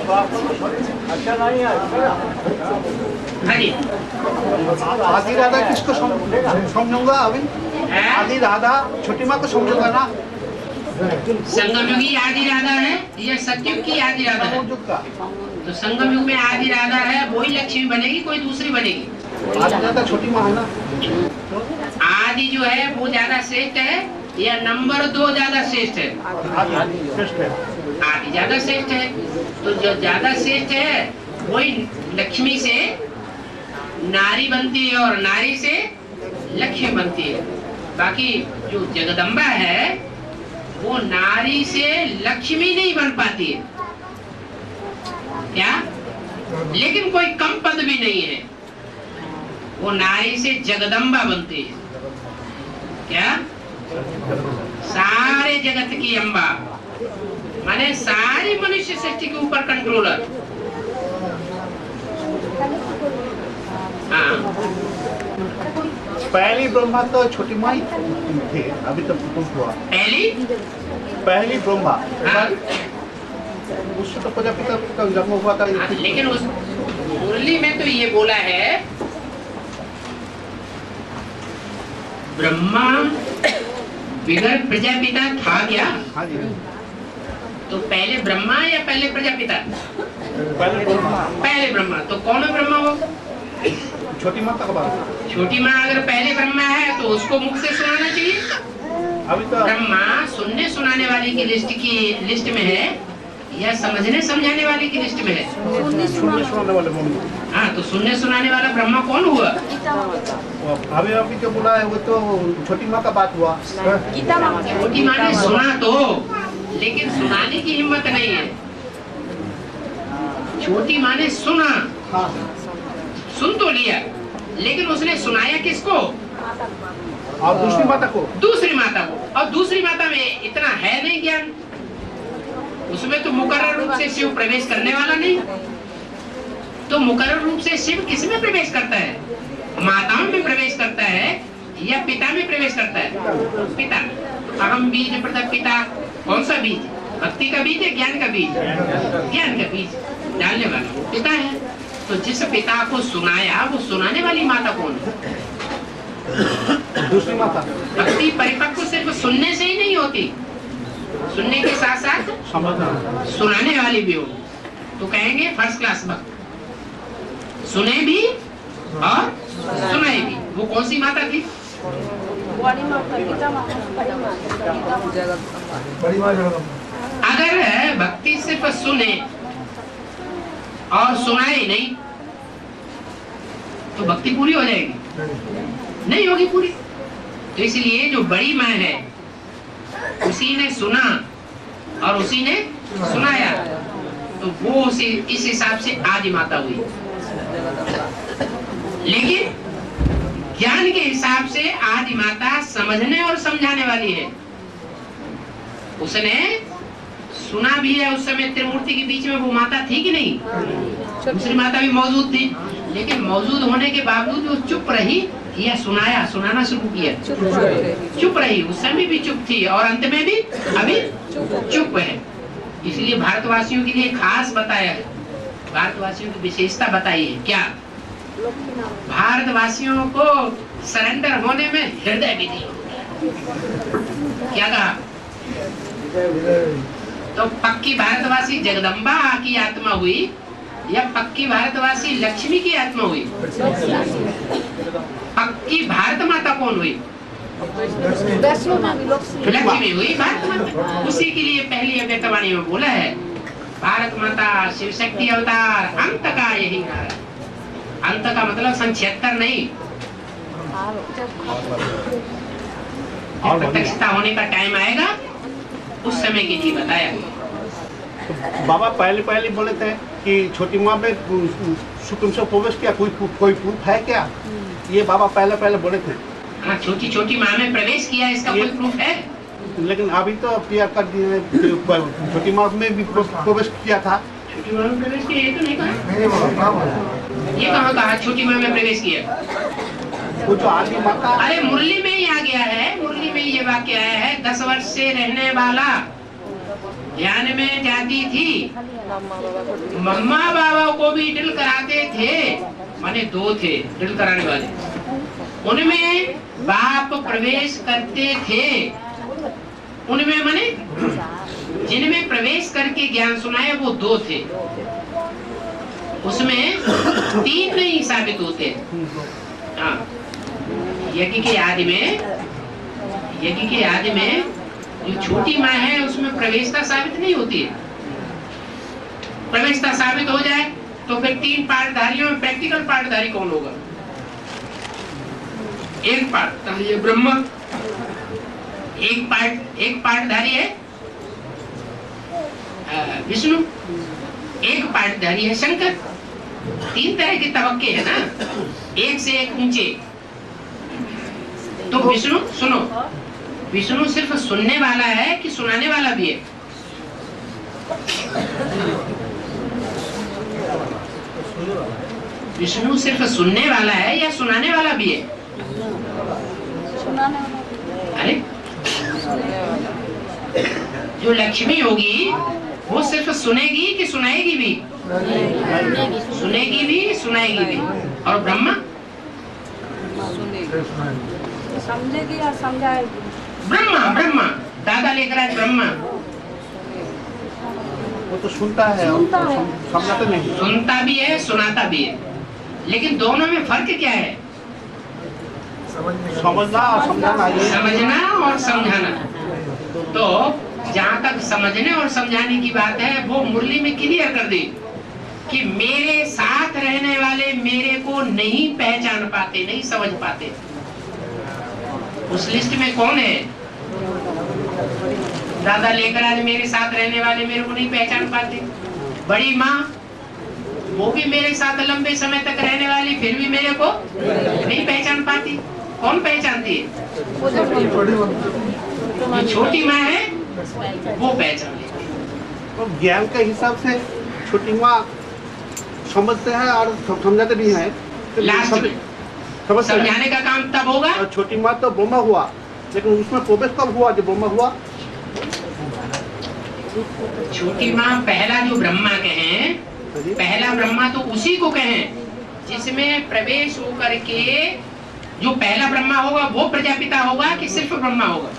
अच्छा नहीं है। हाँ जी, आदि राधा किसको समझूंगा अभी? आदि राधा छोटी माँ को समझूंगा ना। संगम युगी आदि राधा है या सतयुग की आदि राधा है? तो संगम युग में आदि राधा है, वही लक्ष्मी बनेगी, कोई दूसरी बनेगी? आदि राधा छोटी माँ है ना। आदि जो है वो ज्यादा श्रेष्ठ है या नंबर 2 ज्यादा श्रेष्ठ है? आदि श्रेष्ठ है। आदि ज्यादा श्रेष्ठ है। तो जो ज्यादा श्रेष्ठ है वही लक्ष्मी से नारी बनती है और नारी से लक्ष्मी बनती है। बाकी जो जगदम्बा है वो नारी से लक्ष्मी नहीं बन पाती है क्या? लेकिन कोई कम पद भी नहीं है, वो नारी से जगदम्बा बनती है क्या? सारे जगत की अम्बा, माने सारी मनुष्य सृष्टि के ऊपर कंट्रोलर। हाँ, पहली ब्रह्मा तो छोटी माँ ही थे, अभी तक हुआ पहली ब्रह्मा। हाँ। उससे तो प्रजापिता का जन्म हुआ था। लेकिन उस मुरली में तो ये बोला है ब्रह्मा बिगर प्रजापिता था क्या? हाँ जी। तो पहले ब्रह्मा या पहले प्रजापिता? पहले ब्रह्मा। पहले ब्रह्मा। तो कौन है ब्रह्मा? वो छोटी माँ का बात। छोटी माँ अगर पहले ब्रह्मा है तो उसको मुख से सुनाना चाहिए। अभी तो ब्रह्मा सुनने सुनाने वाले की लिस्ट में है या समझने समझाने वाले की लिस्ट में है? सुनने सुनाने वाले बोल। हाँ, तो सुनने सुनाने वाला ब्रह्मा कौन हुआ? अभी जो बोला है वो तो छोटी माँ का बात हुआ। छोटी माँ ने सुना तो, लेकिन सुनाने की हिम्मत नहीं है। छोटी माँ ने सुना, हाँ। सुन तो लिया, लेकिन उसने सुनाया किसको? और दूसरी माता को। दूसरी माता को। और दूसरी माता में इतना है नहीं ज्ञान, उसमें तो मुकर्रर रूप से शिव प्रवेश करने वाला नहीं। तो मुकर्रर रूप से शिव किस में प्रवेश करता है? माताओं में प्रवेश करता है या पिता में प्रवेश करता है? पिता। अहम बीज प्रथम पिता। कौन सा बीज? भक्ति का बीज है, ज्ञान का बीज? ज्ञान का बीज डालने वाला पिता है। तो जिस पिता को सुनाया वो सुनाने वाली माता कौन है? दूसरी माता। भक्ति परिपक्व सिर्फ सुनने से ही नहीं होती, सुनने के साथ साथ सुनाने वाली भी हो। तो कहेंगे फर्स्ट क्लास भक्त, सुने भी और सुनाए भी। वो कौन सी माता थी? अगर भक्ति सिर्फ सुने और सुनाए नहीं तो भक्ति पूरी हो जाएगी? नहीं होगी पूरी। तो इसलिए जो बड़ी माँ है उसी ने सुना और उसी ने सुनाया, तो वो उसी इस हिसाब से आदि माता हुई। लेकिन ज्ञान के हिसाब से आदि माता समझने और समझाने वाली है। उसने सुना भी है, उस समय त्रिमूर्ति के बीच में वो माता थी कि नहीं? दूसरी माता भी मौजूद थी, लेकिन मौजूद होने के बावजूद वो चुप रही या सुनाया, सुनाना शुरू किया? चुप रही। उस समय भी चुप थी और अंत में भी अभी चुप है। इसलिए भारतवासियों के लिए खास बताया है, भारतवासियों की विशेषता बताई है। क्या? भारतवासियों को सरेंडर होने में हृदय विधि। क्या कहा? तो पक्की भारतवासी जगदम्बा की आत्मा हुई या पक्की भारतवासी लक्ष्मी की आत्मा हुई? पक्की भारत माता कौन हुई? लक्ष्मी हुई भारत माता। उसी के लिए पहली अव्यक्तवाणी में बोला है भारत माता शिव शक्ति अवतार अंत का यही है। अंत का मतलब सन 76 नहीं, प्रत्यक्षता होने का टाइम आएगा उस समय के लिए बताया। तो बाबा पहले बोले थे कि छोटी माँ में शुक्र से प्रवेश किया, कोई प्रूफ है क्या? ये बाबा पहले बोले थे। हाँ, छोटी माँ में प्रवेश किया, इसका कोई प्रूफ है? लेकिन अभी तो पिया कर दिए, छोटी माँ में भी प्रवेश किया था। छोटी माँ में प्रवेश किया ये तो नहीं कहा। ये कहाँ कहा छोटी माँ में प्रवेश किया? वो जो आदि माता। अरे मुरली में ही आ गया है, मुरली में ये वाक्य आया है 10 वर्ष से रहने वाला ध्यान में जाती थी, मम्मा बाबा को भी ड्रिल कराते थे, माने दो थे ड्रिल कराने वाले, उनमें बाप प्रवेश करते थे, उनमें माने जिनमें प्रवेश करके ज्ञान सुनाए वो दो थे, उसमें तीन नहीं साबित होते। हाँ, यज्ञ के आदि में जो छोटी माँ है उसमें प्रवेशता साबित नहीं होती है। प्रवेशता साबित हो जाए तो फिर तीन पाठधारियों में प्रैक्टिकल पाठधारी कौन होगा? एक पाठधारी है ब्रह्मा, एक पाठधारी है विष्णु, एक पाठधारी है शंकर। तीन तरह के तबक्के हैं ना, एक से एक ऊंचे। तो विष्णु सुनो, विष्णु सिर्फ सुनने वाला है कि सुनाने वाला भी है? विष्णु सिर्फ सुनने वाला है या सुनाने वाला भी है? अरे जो लक्ष्मी होगी वो सिर्फ सुनेगी कि सुनाएगी भी? सुनेगी भी सुनाएगी भी। और ब्रह्मा समझेगी और समझाएगी। ब्रह्मा दादा लेकर आए ब्रह्मा, वो तो सुनता है, समझाता नहीं। सुनता भी है सुनाता भी है, लेकिन दोनों में फर्क क्या है? समझना और समझाना। समझना और समझाना। तो जहाँ तक समझने और समझाने की बात है वो मुरली में क्लियर कर दी कि मेरे साथ रहने वाले मेरे को नहीं पहचान पाते, नहीं समझ पाते। उस लिस्ट में कौन है? दादा लेकर आज मेरे साथ रहने वाले मेरे को नहीं पहचान पाते। बड़ी माँ वो भी मेरे साथ लंबे समय तक रहने वाली, फिर भी मेरे को नहीं पहचान पाती। कौन पहचानती है? जो छोटी माँ है वो पहचान लेती है। तो ज्ञान के हिसाब से छोटी माँ समझते हैं और समझाते भी हैं। लास्ट में समझाने का काम तब होगा। और छोटी माँ तो ब्रह्मा हुआ, लेकिन उसमें प्रवेश कब हुआ जब ब्रह्मा हुआ? छोटी माँ पहला जो ब्रह्मा कहें, पहला ब्रह्मा तो उसी को कहें जिसमें प्रवेश होकर के जो पहला ब्रह्मा होगा वो प्रजापिता होगा कि सिर्फ ब्रह्मा होगा?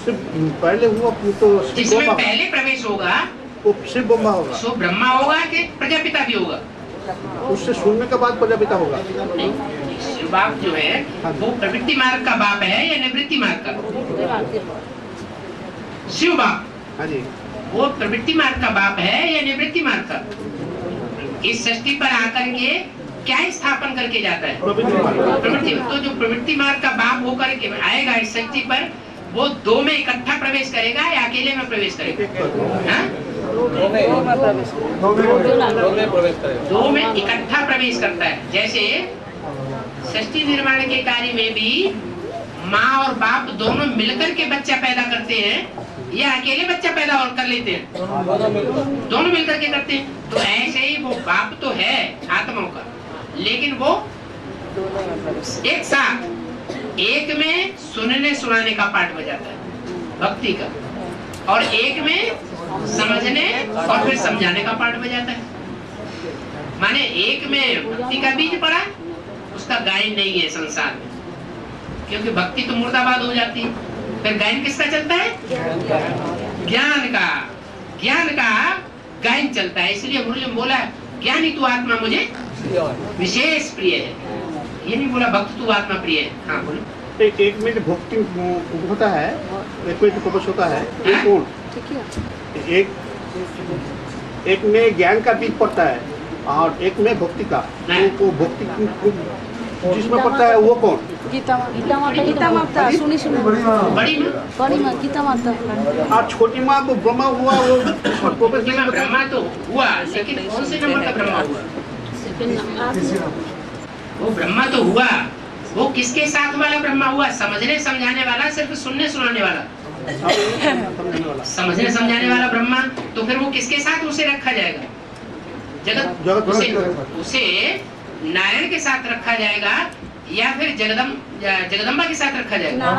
सिर्फ पहले हुआ तो जिसमें पहले प्रवेश होगा वो सिर्फ ब्रह्मा होगा। सो ब्रह्मा होगा कि प्रजापिता भी होगा? उससे सुनने के बाद प्रजापिता होगा। शिव बाप जो है वो प्रवृत्ति मार्ग का बाप है या निवृत्ति मार्ग का? शिव बाप हाँ जी, वो प्रवृत्ति मार्ग का बाप है या निवृत्ति मार्ग का? इस सृष्टि पर आकर के क्या स्थापन करके जाता है? प्रवृत्ति। तो जो प्रवृत्ति मार्ग का बाप होकर के आएगा इस सृष्टि पर, वो दो में इकट्ठा प्रवेश करेगा या अकेले में प्रवेश करेगा? दो में इकट्ठा प्रवेश करता है। जैसे सृष्टि निर्माण के कार्य में भी माँ और बाप दोनों मिलकर के बच्चा पैदा करते हैं या अकेले बच्चा पैदा और कर लेते हैं? दोनों मिलकर के करते हैं। तो ऐसे ही वो बाप तो है आत्माओं का, लेकिन वो एक साथ एक में सुनने सुनाने का पाठ बजाता है भक्ति का, और एक में समझने और फिर समझाने का पाठ बजाता है। माने एक में भक्ति का बीज पड़ा, उसका गायन नहीं है संसार में, क्योंकि भक्ति तो मुर्दाबाद हो जाती है। फिर गायन किसका चलता है? ज्ञान का गायन चलता है। इसलिए मुरली में बोला ज्ञानी तू आत्मा मुझे विशेष प्रिय है, ये नहीं बोला भक्त तू आत्मा प्रिय है। हाँ बोलो। एक में भक्ति होता है, एक में प्रवेश होता है, एक में ज्ञान का बीज पड़ता है और एक में भक्ति का। तो भक्ति जिसमें पड़ता है वो कौन? गीता माता। सुनी बड़ी माँ गीता माता। और छोटी माँ को ब्रह्मा हुआ, वो प्रवेश नहीं। ब्रह्मा तो हुआ, लेकिन कौन से नंबर का ब्रह्मा हुआ? वो ब्रह्मा तो हुआ, वो किसके साथ वाला ब्रह्मा हुआ? समझने समझाने वाला, सिर्फ सुनने सुनाने वाला? समझने समझाने वाला ब्रह्मा। तो फिर वो किसके साथ उसे रखा जाएगा? जगत उसे नारायण के साथ रखा जाएगा या फिर जगदम्बा के साथ रखा जाएगा?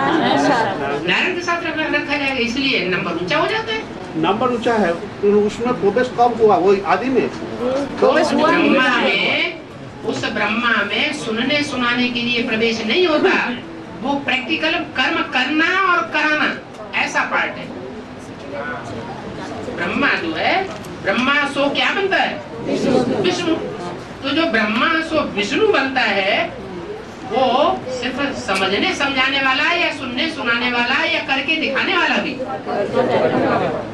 नारायण के साथ रखा जाएगा। इसलिए नंबर ऊंचा हो जाता है। नंबर ऊंचा है, तो उसमें प्रवेश कब हुआ? वो आदि में तो ब्रह्मा में, उस ब्रह्मा में सुनने सुनाने के लिए प्रवेश नहीं होता, वो प्रैक्टिकल कर्म करना और कराना ऐसा पार्ट है। ब्रह्मा जो है, ब्रह्मा सो क्या बनता है? विष्णु। तो जो ब्रह्मा सो विष्णु बनता है, वो सिर्फ समझने समझाने वाला या सुनने सुनाने वाला या करके दिखाने वाला भी,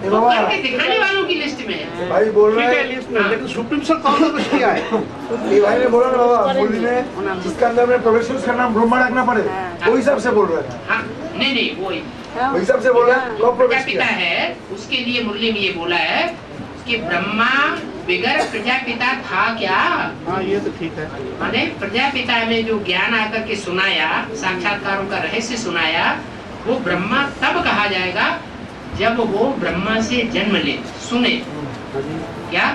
वो करके दिखाने वालों की लिस्ट में है। भाई बोल रहे हैं, लिस्ट में, लेकिन सुप्रीम से कौन प्रवेश किया है? ये भाई ने बोला ना बाबा, मुरली ने जिसके अंदर में प्रवेश उसका नाम ब्रह्मा रखना पड़े, वो हिसाब से बोल रहे हैं। हाँ, नहीं वही वो हिसाब से बोल रहे हैं, कब प्रवेश प्रजापिता किया? है, उसके लिए मुरली में ये बोला है कि ब्रह्मा बिगर प्रजापिता था क्या? हाँ, ये तो ठीक है। माने प्रजापिता में जो ज्ञान आकर के सुनाया, साक्षात्कारों का रहस्य सुनाया, वो ब्रह्मा तब कहा जाएगा जब वो ब्रह्मा से जन्म ले, सुने। क्या?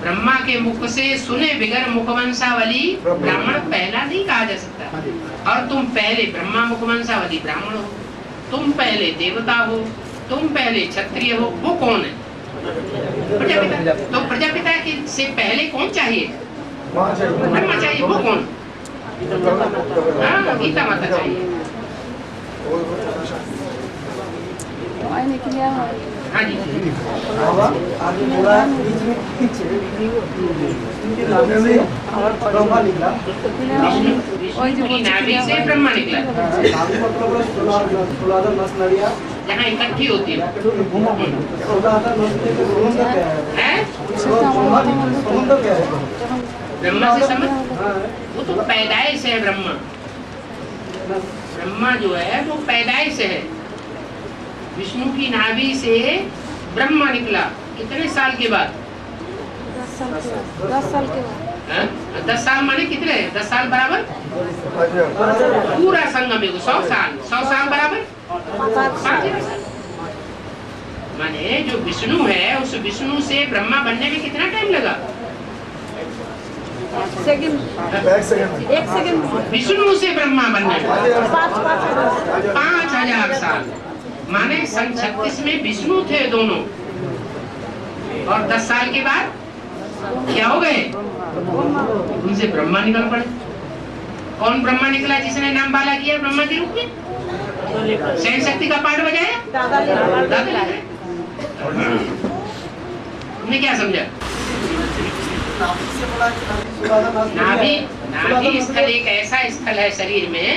ब्रह्मा के मुख से सुने बिगर मुखवंशावली ब्राह्मण पहला नहीं कहा जा सकता। और तुम पहले ब्रह्मा मुखवंशावली ब्राह्मण हो, तुम पहले देवता हो, तुम पहले क्षत्रिय हो, वो कौन है? प्रजापिता। तो प्रजापिता के से पहले कौन चाहिए? ब्रह्मा चाहिए, वो कौन? हाँ, गीता माता चाहिए। हाँ जी, आगे बोला बीच में इनके नाम से ब्रह्मा निकला, विष्णु की नाभि से ब्रह्मा निकला, नाभि मतलब 16 नस नाड़ियाँ जहाँ इकट्ठी होती है। 16 नस के संबंध क्या है? हैं? संबंध क्या है? ब्रह्मा से समझ, हाँ, वो तो पैदाइश है। ब्रह्मा जो है वो पैदाइश है। विष्णु की नाभि से ब्रह्मा निकला कितने साल के बाद? 10 साल के बाद। 10 साल माने कितने? 10 साल बराबर पूरा संगम युग 100 साल। 100 साल बराबर 5,000 साल। माने जो विष्णु है, उस विष्णु से ब्रह्मा बनने में कितना टाइम लगा? एक सेकंड विष्णु से ब्रह्मा बनने में 5,000 साल। माने सन 36 में विष्णु थे दोनों, और 10 साल के बाद क्या हो गए? उनसे ब्रह्मा निकल पड़े। कौन ब्रह्मा निकला? जिसने नाम बाला किया ब्रह्मा के रूप में, सहन शक्ति का पाठ बजाया, दादा। तुमने क्या समझा? नाभि स्थल एक ऐसा स्थल है शरीर में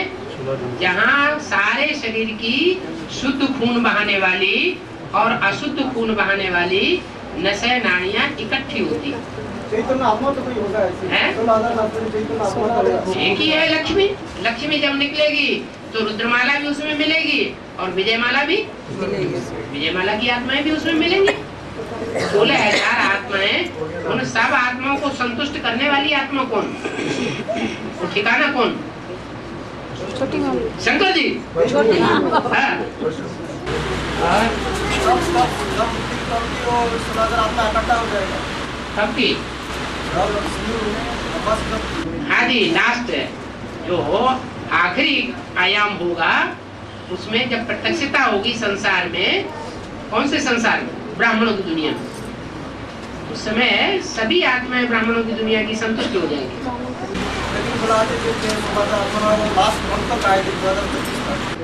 जहाँ सारे शरीर की शुद्ध खून बहाने वाली और अशुद्ध खून बहाने वाली नसें नाड़ियाँ इकट्ठी होती हैं। एक ही है लक्ष्मी। लक्ष्मी जब निकलेगी तो रुद्रमाला भी उसमें मिलेगी और विजयमाला भी, विजयमाला की आत्माएं भी उसमें मिलेंगी। 16,000 आत्माएं, उन सब आत्माओं को संतुष्ट करने वाली आत्मा कौन? वो ठिकाना कौन? छोटी मामी, शंकर जी। छोटी हाँ। कब की? हाँ जी, लास्ट जो आखिरी आयाम होगा, उसमें जब प्रत्यक्षता होगी संसार में, कौन से संसार में? ब्राह्मणों की दुनिया में। उस समय सभी आत्माएं ब्राह्मणों की दुनिया की संतुष्ट हो जाएंगी।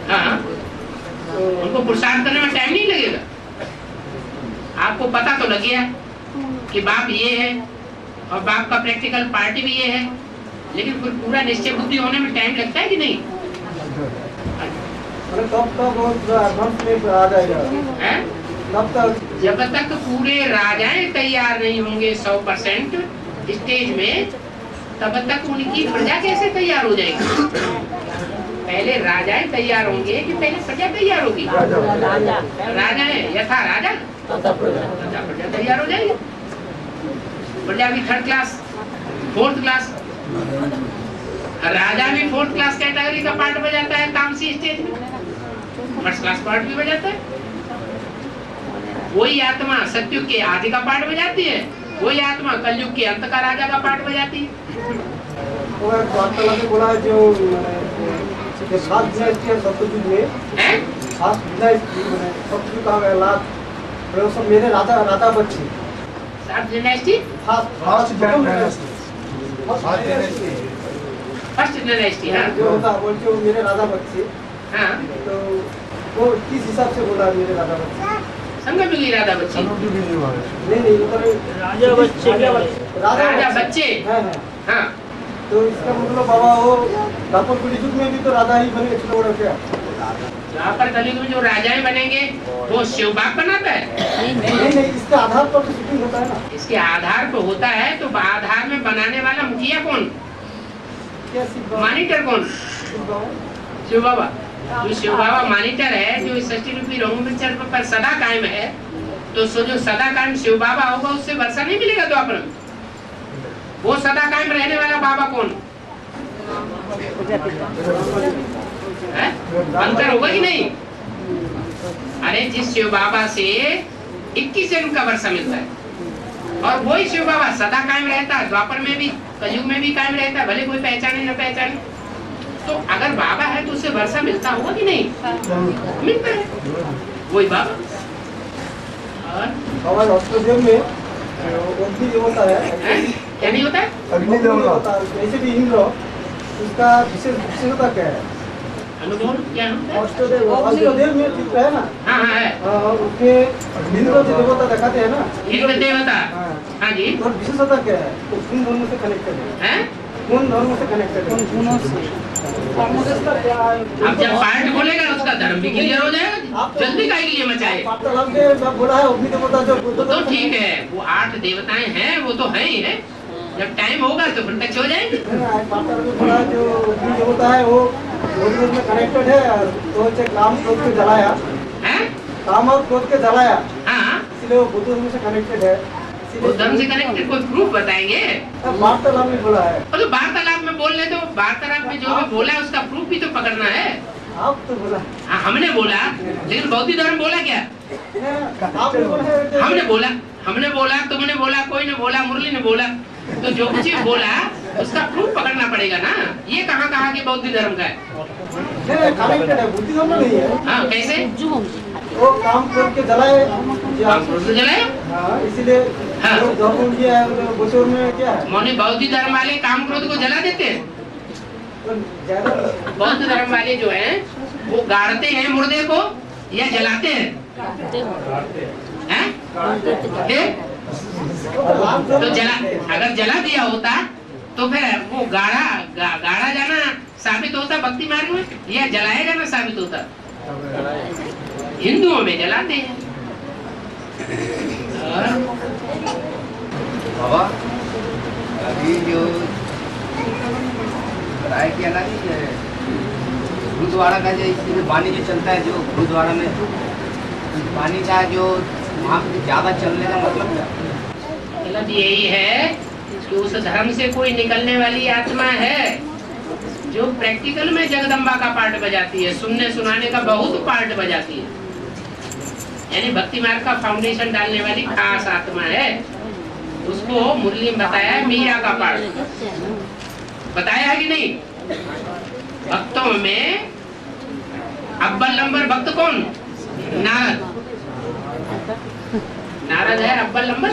हाँ, उनको पुरुषार्थ करने में टाइम नहीं लगेगा। आपको पता तो लग गया कि बाप ये है और बाप का प्रैक्टिकल पार्टी भी ये है, लेकिन फिर पूरा निश्चय बुद्धि होने में टाइम लगता है कि नहीं? जब तक पूरे राजाएं तैयार नहीं होंगे 100% स्टेज में, तब तक उनकी प्रजा कैसे तैयार हो जाएगी? पहले राजाएं तैयार होंगे कि पहले प्रजा तैयार होगी? राजाएं यथा राजा प्रजा तैयार हो जाएगी। प्रजा भी 3rd क्लास 4th क्लास, राजा भी 4th क्लास कैटेगरी का पार्ट बजाता है तामसी स्टेज में, 1st क्लास पार्ट भी बजाता है। वही आत्मा सतयुग के आदि का पार्ट बजाती है, वही आत्मा कलयुग के अंत का राजा का पार्ट बजाती है। बोला जो 7 सतयुग में 7 सतयुग का लाभ प्रोफेसर मेरे राधा बच्ची सात dynasty first dynasty first dynasty. हाँ जो होता बोलते हो मेरे राधा बच्ची, हाँ तो वो किस हिसाब से बोला मेरे राधा बच्ची? संगम युगी राधा बच्ची, नहीं ऊपर राजा बच्चे राजा बच्चे। है। हाँ तो इसका मतलब बाबा वो दापुर युग में भी तो राधा ही बने छोटा बड़ा क्या? यहाँ पर कलयुग में जो राजाएं बनेंगे वो शिव बाप बनाता है। नहीं इसके आधार पर तो शूटिंग होता है ना। इसके आधार पर होता है, तो आधार में बनाने वाला मुखिया कौन, क्या सिर्फ मॉनिटर कौन? शिव बाबा। जो शिव बाबा मॉनिटर है, जो इस षष्ठी रूपी रंगमंचल पर सदा कायम है, तो सो जो सदा कायम शिव बाबा होगा उससे वर्षा नहीं मिलेगा द्वापर में। वो सदा कायम रहने वाला बाबा कौन है? अंतर होगा कि नहीं? अरे जिस शिव बाबा से 21 जन्म का वर्षा मिलता है, और वही शिव बाबा सदा कायम रहता है, द्वापर में भी कलयुग में भी कायम रहता है, भले कोई पहचाने न पहचाने। तो अगर बाबा है तो उसे वर्षा मिलता होगा कि नहीं? मिलता है, वही बाबा। और हमारे ऑस्ट्रेलिया में अग्नि देवता है, क्या नहीं होता है? अग्नि देवता वैसे भी इंद्र, उसका विशेषता क्या है? अनुभव क्या होता है? ऑस्ट्रेलिया में चित्र है ना, हाँ हाँ है, उसमें इंद्र जो देवता दिखाते हैं ना, इंद्र देवता। हाँ जी। और विशेषता क्या है? तो कौन धर्म से कनेक्टेड है? हैं? कौन धर्म से कनेक्टेड है? अब जब पार्ट बोलेगा उसका धर्म भी क्लियर हो जाएगा, जल्दी काहे के लिए मचाए? वार्तालाप में बोला है अग्नि देवता जो तो ठीक है, वो 8 देवताएं हैं, वो तो है ही है। जब टाइम होगा तो फिर टच हो जाएंगे। वार्तालाप में बोला जो अग्नि देवता है वो भोजपुर में कनेक्टेड है, तो उसे काम क्रोध के जलाया, हैं? काम और क्रोध के जलाया, हाँ, इसलिए वो बुद्ध धर्म से कनेक्टेड है। वो धर्म से कनेक्टेड कोई प्रूफ बताएंगे? वार्तालाप में बोला है। और तो वार्तालाप में बोल ले, तो वार्तालाप में जो भी बोला है उसका प्रूफ भी तो पकड़ना है। आप तो बोला, हाँ, हमने बोला, लेकिन बौद्ध धर्म बोला क्या? आप बोला हमने बोला, तुमने बोला, कोई ने बोला, मुरली ने बोला, तो जो कुछ भी बोला उसका प्रूफ पकड़ना पड़ेगा ना। ये कहाँ कि बौद्ध धर्म का है? कनेक्टेड है, बुद्धि धर्म नहीं है। हाँ, कैसे? वो काम क्रोध के जलाए, काम क्रोध से जलाए? हाँ, इसीलिए हाँ। जो धर्म किया है बुजुर्ग में क्या है? मौनी बौद्ध धर्म वाले काम क्रोध को जला देते हैं। तो ज्यादा बौद्ध धर्म वाले जो हैं वो गाड़ते हैं मुर्दे को या जलाते हैं? हैं? तो जला, अगर जला दिया होता तो फिर वो गाड़ा जाना साबित होता भक्ति मार्ग में, या जलाया जाना साबित होता? हिंदुओं में जलाते हैं। बाबा अभी जो राय किया ना कि गुरुद्वारा का जो इसमें पानी जो चलता है, जो गुरुद्वारा में पानी का जो वहाँ पे ज्यादा चलने का मतलब क्या? मतलब यही है कि उस धर्म से कोई निकलने वाली आत्मा है जो प्रैक्टिकल में जगदम्बा का पार्ट बजाती है, सुनने सुनाने का बहुत पार्ट बजाती है, यानी भक्ति मार्ग का फाउंडेशन डालने वाली खास आत्मा है। उसको मुरली में बताया है मीरा का पार्ट, बताया है कि नहीं? भक्तों में अव्वल नंबर भक्त कौन? नारद। नारद है अव्वल नंबर,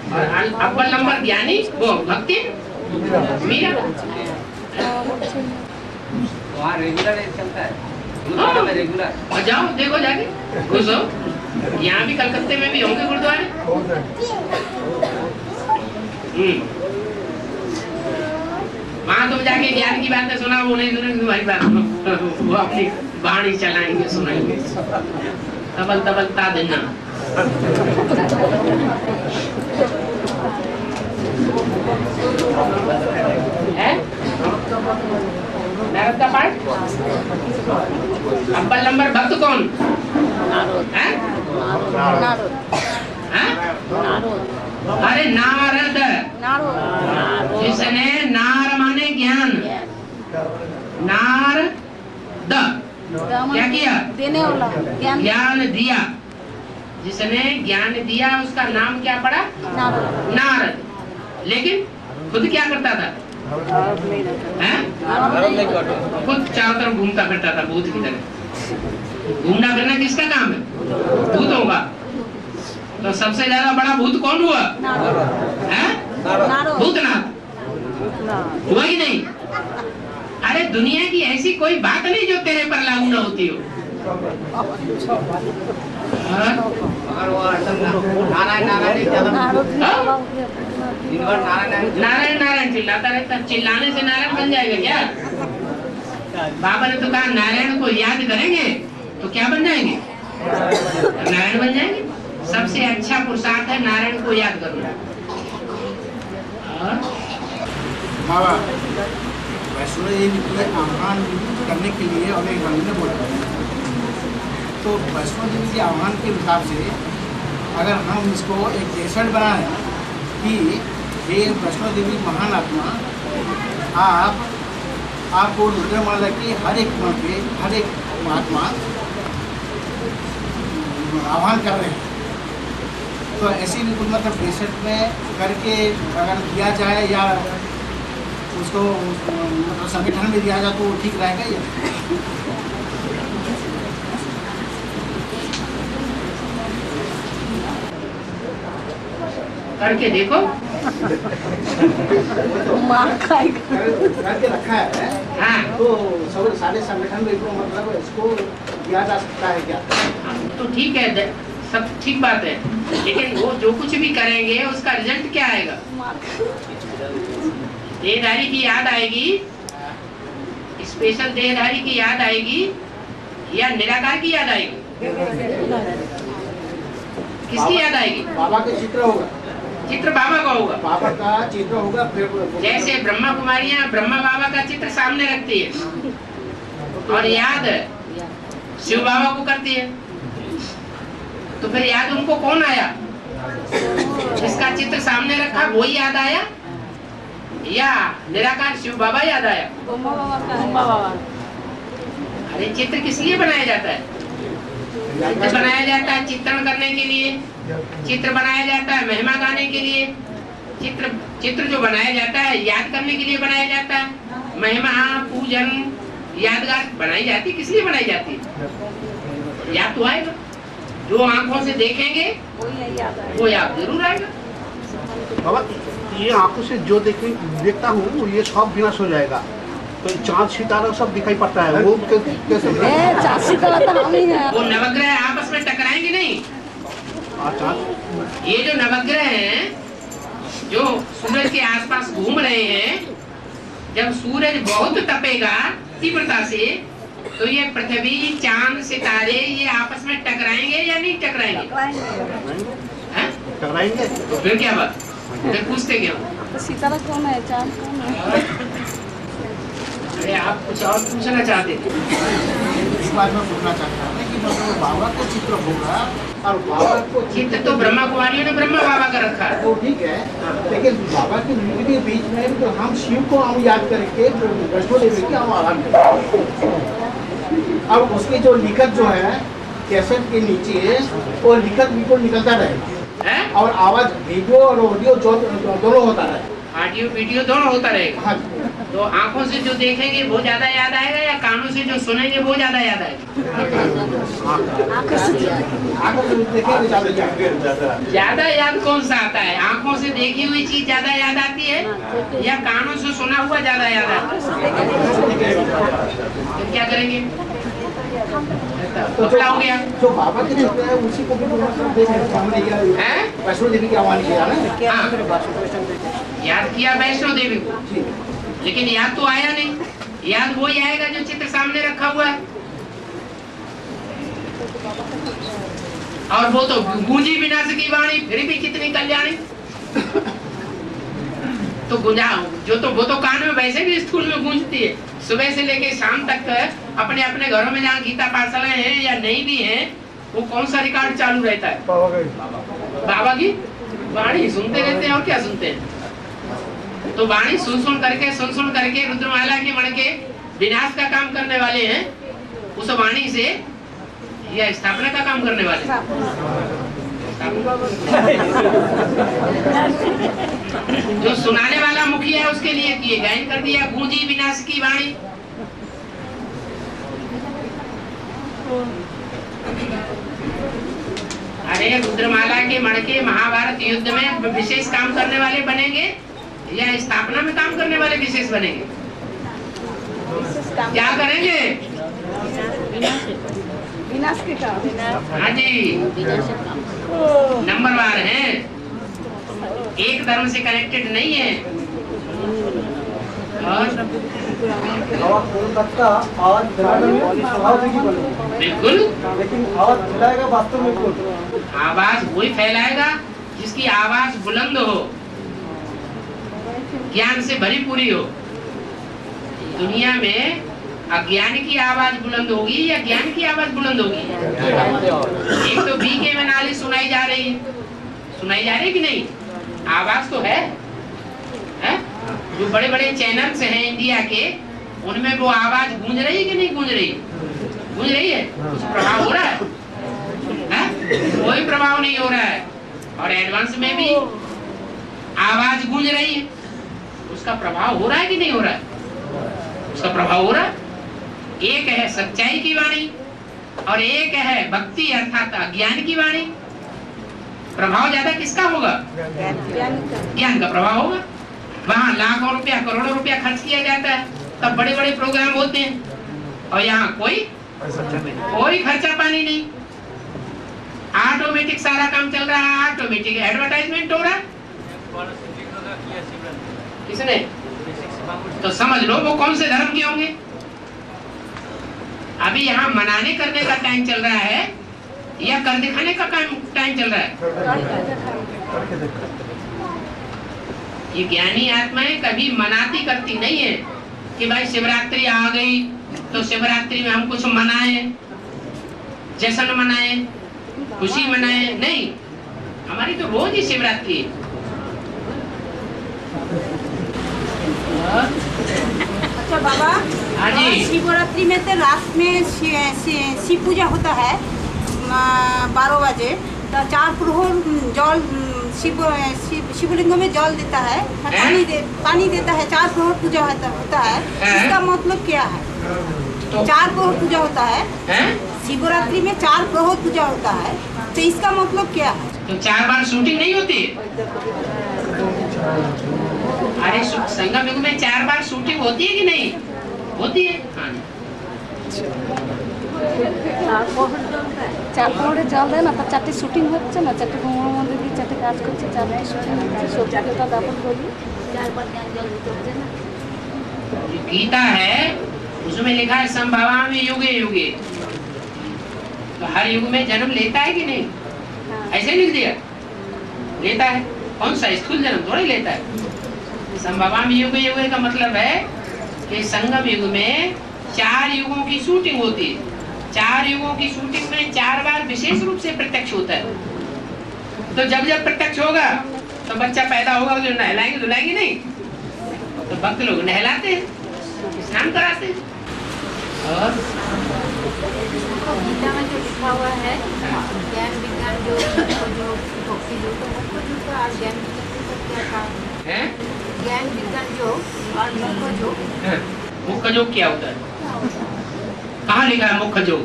और अव्वल नंबर ज्ञानी वो भक्ति मीरा। वहाँ रेगुलर चलता है गुरुद्वारा में, रेगुलर। और जाओ देखो जाके खुश हो, यहाँ भी कलकत्ते में भी होंगे गुरुद्वारे। वहाँ तुम जाके ज्ञान की बातें सुना, वो नहीं सुनेंगे तुम्हारी बात, वो अपनी वाणी चलाएंगे, सुनाएंगे, तबल तबल ता देना। है नारद का पाठ। अव्वल नंबर भक्त कौन है? अरे नारद, जिसने नार माने ज्ञान, नार द क्या किया? देने वाला ज्ञान दिया। जिसने ज्ञान दिया उसका नाम क्या पड़ा? नारद। लेकिन खुद क्या करता था? हैं? खुद चारों तरफ घूमता फिरता था भूत की तरह। घूमना फिरना किसका काम है? भूतों का। तो सबसे ज्यादा बड़ा भूत कौन हुआ? हैं? भूतनाथ हुआ कि नहीं? अरे दुनिया की ऐसी कोई बात नहीं जो तेरे पर लागू न होती हो। अगर वो नारायण नारायण ज्यादा दिन भर नारायण नारायण नारायण चिल्लाता रहता, चिल्लाने से नारायण बन जाएगा क्या? बाबा ने तो कहा नारायण को याद करेंगे तो क्या बन जाएंगे? नारायण बन जाएंगे। सबसे अच्छा पुरुषार्थ है नारायण को याद करना। बाबा वैष्णो देवी के आह्वान करने के लिए और एक बंदे ने बोला, तो वैष्णो देवी के आह्वान के हिसाब से अगर हम इसको एक केसट बनाएं कि हे वैष्णो देवी महान आत्मा, आपको रुद्रमाला की हर एक मन पे हर एक महात्मा आह्वान कर रहे हैं, तो ऐसी बिल्कुल मतलब केसट में करके अगर दिया जाए या उसको मतलब संगठन में दिया जाए तो ठीक रहेगा ये? करके देखो। करके रखा है। हाँ तो सब सारे संगठन में इसको मतलब इसको दिया जा सकता है क्या? तो ठीक है, सब ठीक बात है, लेकिन वो जो कुछ भी करेंगे उसका रिजल्ट क्या आएगा? देहधारी की याद आएगी, स्पेशल देहधारी की याद आएगी या निराकार की याद आएगी? किसकी याद आएगी? बाबा के चित्र होगा, चित्र बाबा का होगा। बाबा का चित्र होगा। फिर जैसे ब्रह्मा कुमारियां ब्रह्मा बाबा का चित्र सामने रखती है और याद शिव बाबा को करती है, तो फिर याद उनको कौन आया? जिसका चित्र सामने रखा वो ही याद आया या निराकार शिव बाबा याद आया? अरे चित्र किस लिए बनाया जाता है? चित्र बनाया जाता है चित्रण करने के लिए, चित्र बनाया जाता है महिमा गाने के लिए, चित्र जो बनाया जाता है याद करने के लिए बनाया जाता है। महिमा पूजन यादगार बनाई जाती है, किस लिए बनाई जाती है? याद तो आएगा, जो आंखों से देखेंगे वो याद जरूर आएगा। बाबा ये आंखों से जो देखता हूँ ये सब विनाश हो जाएगा, तो चांद सितारा सब दिखाई पड़ता है, वो कैसे? वो नवग्रह आपस में टकराएंगे नहीं। ये जो नवग्रह हैं जो सूरज के आसपास घूम रहे हैं, जब सूरज बहुत तपेगा तीव्रता से, तो ये पृथ्वी चांद सितारे ये आपस में टकराएंगे या नहीं टकराएंगे? टकराएंगे। तो फिर क्या बात, फिर पूछते क्यों? तो सितारा कौन है, चांद कौन है? अरे आप कुछ और पूछना चाहते थे? इस बात में पूछना चाहता हूँ कि मतलब बाबा को चित्र होगा और बाबा को चित्र तो ब्रह्मा कुमारियों ने ब्रह्मा बाबा का रखा है। तो ठीक है, लेकिन बाबा की नीति के बीच में तो हम शिव को हम याद करके वैष्णो देवी की हम आराम करें। अब उसकी जो लिखत जो है कैसेट के नीचे वो लिखत बिल्कुल निकलता रहे और आवाज वीडियो और ऑडियो दोनों होता रहे, ऑडियो वीडियो दोनों होता रहेगा। हाँ। तो आंखों से जो देखेंगे वो ज्यादा याद आएगा या कानों से जो सुनेंगे वो ज्यादा याद आएगा? ज्यादा याद कौन सा आता है? आंखों से देखी हुई चीज ज्यादा याद आती है या कानों से सुना हुआ ज्यादा याद आता है? तो क्या करेंगे? तो क्या हो गया? जो बाबा के चित्र है उसी को भी वैष्णो देवी की आह्वान किया ना। याद किया वैष्णो देवी को, लेकिन याद तो आया नहीं। याद वो ही आएगा जो चित्र सामने रखा हुआ है, और वो तो गूंजी विनाशकी वाणी फिर भी कितनी कल्याणी। तो वो तो कान में वैसे भी स्थूल में गूंजती है। सुबह से लेके शाम तक अपने अपने घरों में जहाँ गीता पाठशालाएं हैं या नहीं भी हैं, वो कौन सा रिकॉर्ड चालू रहता है? बाबा की वाणी सुनते रहते हैं। और क्या सुनते हैं? तो वाणी सुन सुन करके रुद्रमाला के मण के विनाश का काम करने वाले हैं, उस वाणी से या स्थापना का काम करने वाले हैं। जो सुनाने वाला मुखिया है उसके लिए किए गायन कर दिया गूंजी विनाश की वाणी। अरे रुद्रमाला के मणके महाभारत युद्ध में विशेष काम करने वाले बनेंगे या स्थापना में काम करने वाले विशेष बनेंगे? क्या करेंगे? विनाश के काम। हाँ जी, नंबरवार हैं, एक धर्म से कनेक्टेड नहीं है। और आवाज बोल सकता, आवाज दिलाने में आवाज की बोलेगा, बिल्कुल, लेकिन आवाज दिलाएगा वास्तव में बोल। आवाज वही फैलाएगा जिसकी आवाज बुलंद हो, ज्ञान से भरी पूरी हो। दुनिया में अज्ञान की आवाज बुलंद होगी या ज्ञान की आवाज बुलंद होगी? एक तो बीके में नाली सुनाई जा रही है, सुनाई जा रही कि नहीं? आवाज तो है? जो बड़े बड़े चैनल्स हैं इंडिया के, उनमें वो आवाज गूंज रही है कि नहीं गूंज रही? गूंज रही है। कुछ प्रभाव हो रहा है? कोई प्रभाव नहीं हो रहा है। और एडवांस में भी आवाज गूंज रही है, उसका प्रभाव हो रहा है कि नहीं हो रहा है? उसका प्रभाव हो रहा है। एक है सच्चाई की वाणी और एक है भक्ति अर्थात अज्ञान की वाणी। प्रभाव ज्यादा किसका होगा? ज्ञान का प्रभाव होगा। वहाँ लाखों रुपया करोड़ों रुपया खर्च किया जाता है, तब बड़े बड़े प्रोग्राम होते हैं, और यहाँ कोई खर्चा पानी नहीं। ऑटोमेटिक सारा काम चल रहा है, ऑटोमेटिक एडवर्टाइजमेंट हो रहा है। किसने? तो समझ लो वो कौन से धर्म के होंगे। अभी यहाँ मनाने करने का टाइम चल रहा है या कर दिखाने का टाइम चल रहा है? ये ज्ञानी आत्माएं कभी मनाती करती नहीं है कि भाई शिवरात्रि आ गई तो शिवरात्रि में हम कुछ मनाएं, जश्न मनाएं, खुशी मनाएं। नहीं, हमारी तो रोज ही शिवरात्रि है। अच्छा बाबा, हाँ जी। शिवरात्रि में तो रात में शिव पूजा होता है 12 बजे, तो 4 प्रहर जल शिवलिंग में जल देता है, पानी देता है, 4 प्रहर पूजा होता है। इसका मतलब क्या है? 4 प्रहर पूजा होता है शिवरात्रि में, 4 प्रहर पूजा होता है, तो इसका मतलब क्या है? तो 4 बार शूटिंग नहीं होती? अरे संगम युग में 4 बार शूटिंग होती है कि नहीं होती है? हाँ। 4 প্রহরে জল দেয় না, তার 4টি শুটিং হচ্ছে না, 4টি ভ্রমণ মন্দির দিয়ে 4টি কাজ করছে, 4টি শুটিং হচ্ছে, সত্যতা দাপন করি 4 बार ज्ञान जल देते हो ना। गीता है उसमें लिखा है संभवामि युगे युगे, तो हर युग में जन्म लेता है कि नहीं? ऐसे लिख दिया, लेता है। कौन सा स्थूल जन्म थोड़ा ही लेता है। संभवामि युगे युगे का मतलब है कि संगम युग में 4 युगों की शूटिंग होती है। 4 युगों की शूटिंग में 4 बार विशेष रूप से प्रत्यक्ष होता है। तो जब जब प्रत्यक्ष होगा तो बच्चा पैदा होगा, जो नहलाएंगे धुलाएंगे नहीं, तो भक्त लोग नहलाते हैं, स्नान कराते हैं। और गीता में जो लिखा हुआ है ज्ञान विज्ञान जो भक्ति योग और ज्ञान है ज्ञान विज्ञान योग और मुख्य योग। मुख्य योग क्या होता है? कहाँ लिखा है मुख्य योग?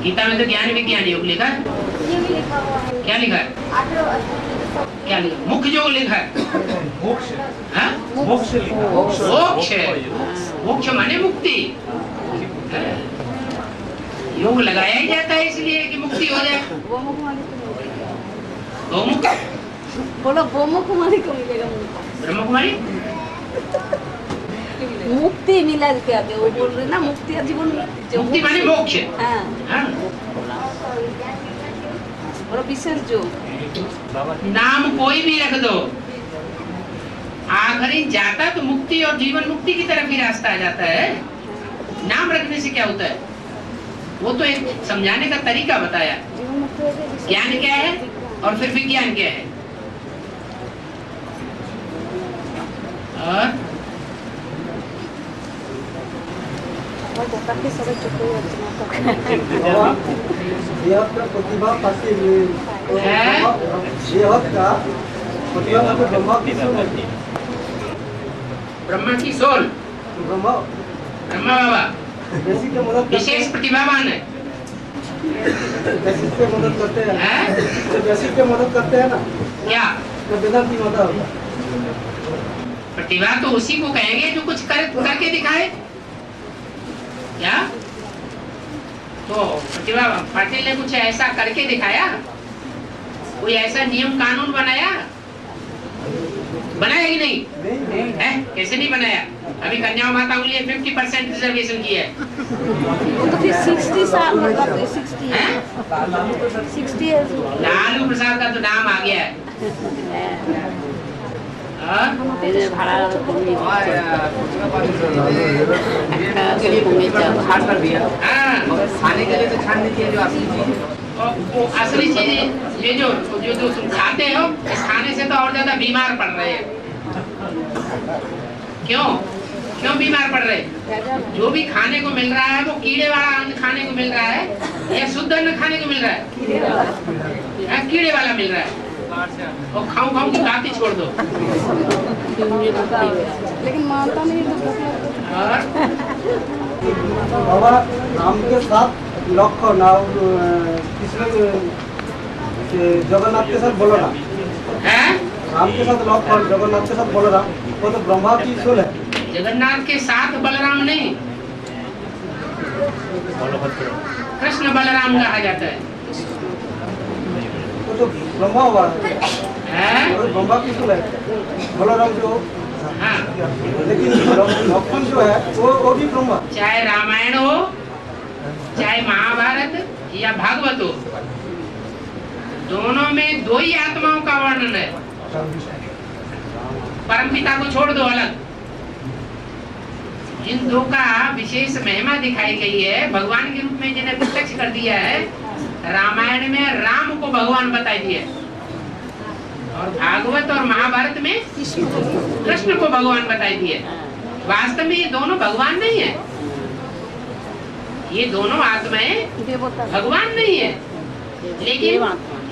गीता में तो ज्ञान विज्ञान योग लिखा है। ये भी लिखा हुआ है। क्या लिखा है? क्या लिखा? मुख्य योग लिखा है। मोक्ष मोक्ष माने मुक्ति। योग लगाया ही जाता है इसलिए कि मुक्ति हो जाए। गोमुख बोलो, ब्रह्म कुमारी को मिलेगा। ब्रह्म कुमारी मुक्ति मिला क्या? वो बोल रहे ना मुक्ति और जीवन मुक्ति माने मोक्ष। हाँ, और विशेष जो नाम कोई भी रख दो, आखिरी जाता तो मुक्ति और जीवन मुक्ति की तरफ ही रास्ता आ जाता है। नाम रखने से क्या होता है? वो तो एक समझाने का तरीका बताया। ज्ञान क्या है और फिर विज्ञान क्या है। और प्रतिभा ब्रह्मा की सोल, ब्रह्मा ब्रह्मा बाबा बेसिक पे मदद विशेष प्रतिभावान है। बेसिक पे मदद करते हैं, हैं? जो बेसिक पे मदद करते हैं ना, क्या तो वेदांत की मदद होता है। प्रतिभा तो उसी को कहेंगे जो कुछ करके दिखाए। क्या तो प्रतिभा पाटिल ने कुछ ऐसा करके दिखाया, कोई ऐसा नियम कानून बनाया कि नहीं है? कैसे नहीं बनाया? अभी कन्याओं माताओं के लिए 50% रिजर्वेशन की है। वो तो फिर 60 साल मतलब 60 है। 60 है। लालू प्रसाद का तो नाम आ गया है। भाड़ा हाथ कर दिया, हाँ, खाने के लिए तो छान दीजिए जो असली चीज है। और वो असली चीज ये जो तुम खाते हो, इस खाने से तो और ज्यादा बीमार पड़ रहे हैं। क्यों बीमार पड़ रहे हैं? जो भी खाने को मिल रहा है वो कीड़े वाला अन्न खाने को मिल रहा है या शुद्ध अन्न खाने को मिल रहा है? कीड़े वाला मिल रहा है। और खाऊं की बात ही छोड़ दो। लेकिन मानता नहीं और बाबा राम के साथ लक्ष्मण और कृष्ण जगन्नाथ के साथ बोलो ना, है राम के साथ लक्ष्मण, जगन्नाथ के साथ बलराम, वो तो ब्रह्मा की सोल है। जगन्नाथ के साथ बलराम नहीं, कृष्ण बलराम कहा जाता है। वो तो ब्रह्मा हुआ है? वो ब्रह्मा की सोल है बलराम जो, हाँ, लेकिन लक्ष्मण जो है वो भी ब्रह्मा। चाहे रामायण हो, चाहे महाभारत या भागवत हो, दोनों में दो ही आत्माओं का वर्णन है। परमपिता को छोड़ दो अलग। जिन दो का विशेष महिमा दिखाई गई है, भगवान के रूप में जिन्हें प्रत्यक्ष कर दिया है, रामायण में राम को भगवान बता दिया और भागवत और महाभारत में कृष्ण को भगवान बताई दिए। वास्तव में ये दोनों भगवान नहीं है, ये दोनों आत्माएं भगवान नहीं है, लेकिन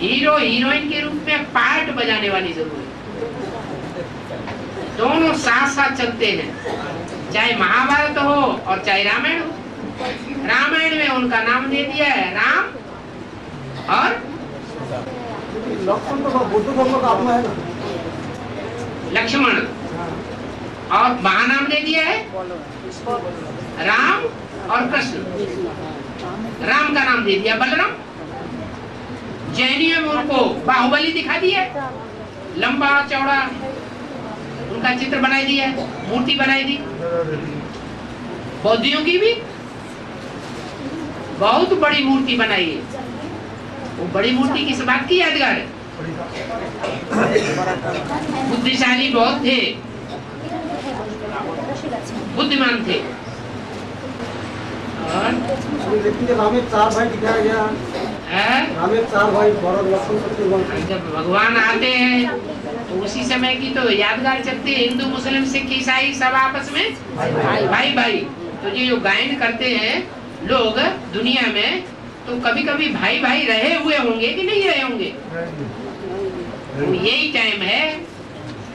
हीरो हीरोइन के रूप में पार्ट बजाने वाली जरूर है। दोनों साथ साथ चलते हैं, चाहे महाभारत हो और चाहे रामायण हो। रामायण में उनका नाम दे दिया है राम, और लक्ष्मण तो बुद्ध धर्म का आत्मा है ना, लक्ष्मण, और महानाम दे दिया है राम और कृष्ण। राम का नाम दे दिया बलराम। जैनियों में उनको बाहुबली दिखा दिया, लंबा चौड़ा उनका चित्र बनाई दिया, मूर्ति बनाई दी। बौद्धियों की भी बहुत बड़ी मूर्ति बनाई है। वो बड़ी मूर्ति किस बात की यादगार है? बुद्धिशाली बहुत थे, बुद्धिमान थे। और लेकिन जब हमें 4 भाई दिखाया गया, हमें 4 भाई भरत लक्ष्मण शत्रुघ्न, जब भगवान आते हैं तो उसी समय की तो यादगार चलती है। हिंदू मुस्लिम सिख ईसाई सब आपस में भाई भाई। तो ये जो गायन करते हैं लोग दुनिया में, तो कभी कभी भाई भाई रहे हुए होंगे कि नहीं रहे होंगे? तो यही टाइम है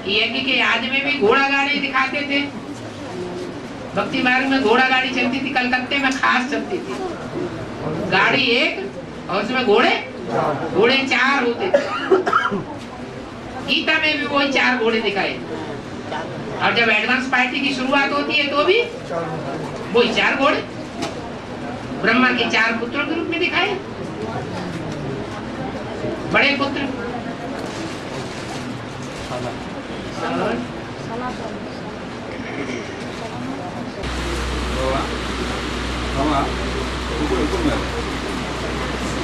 कि यज्ञ के आज में भी घोड़ा गाड़ी दिखाते थे। भक्ति मार्ग में घोड़ा गाड़ी चलती थी, कलकत्ते में खास चलती थी। गाड़ी एक और उसमें घोड़े 4 होते थे। गीता में भी वही 4 घोड़े दिखाए, और जब एडवांस पार्टी की शुरुआत होती है तो भी वही 4 घोड़े ब्रह्मा के 4 पुत्रों के रूप में दिखाए। बड़े पुत्र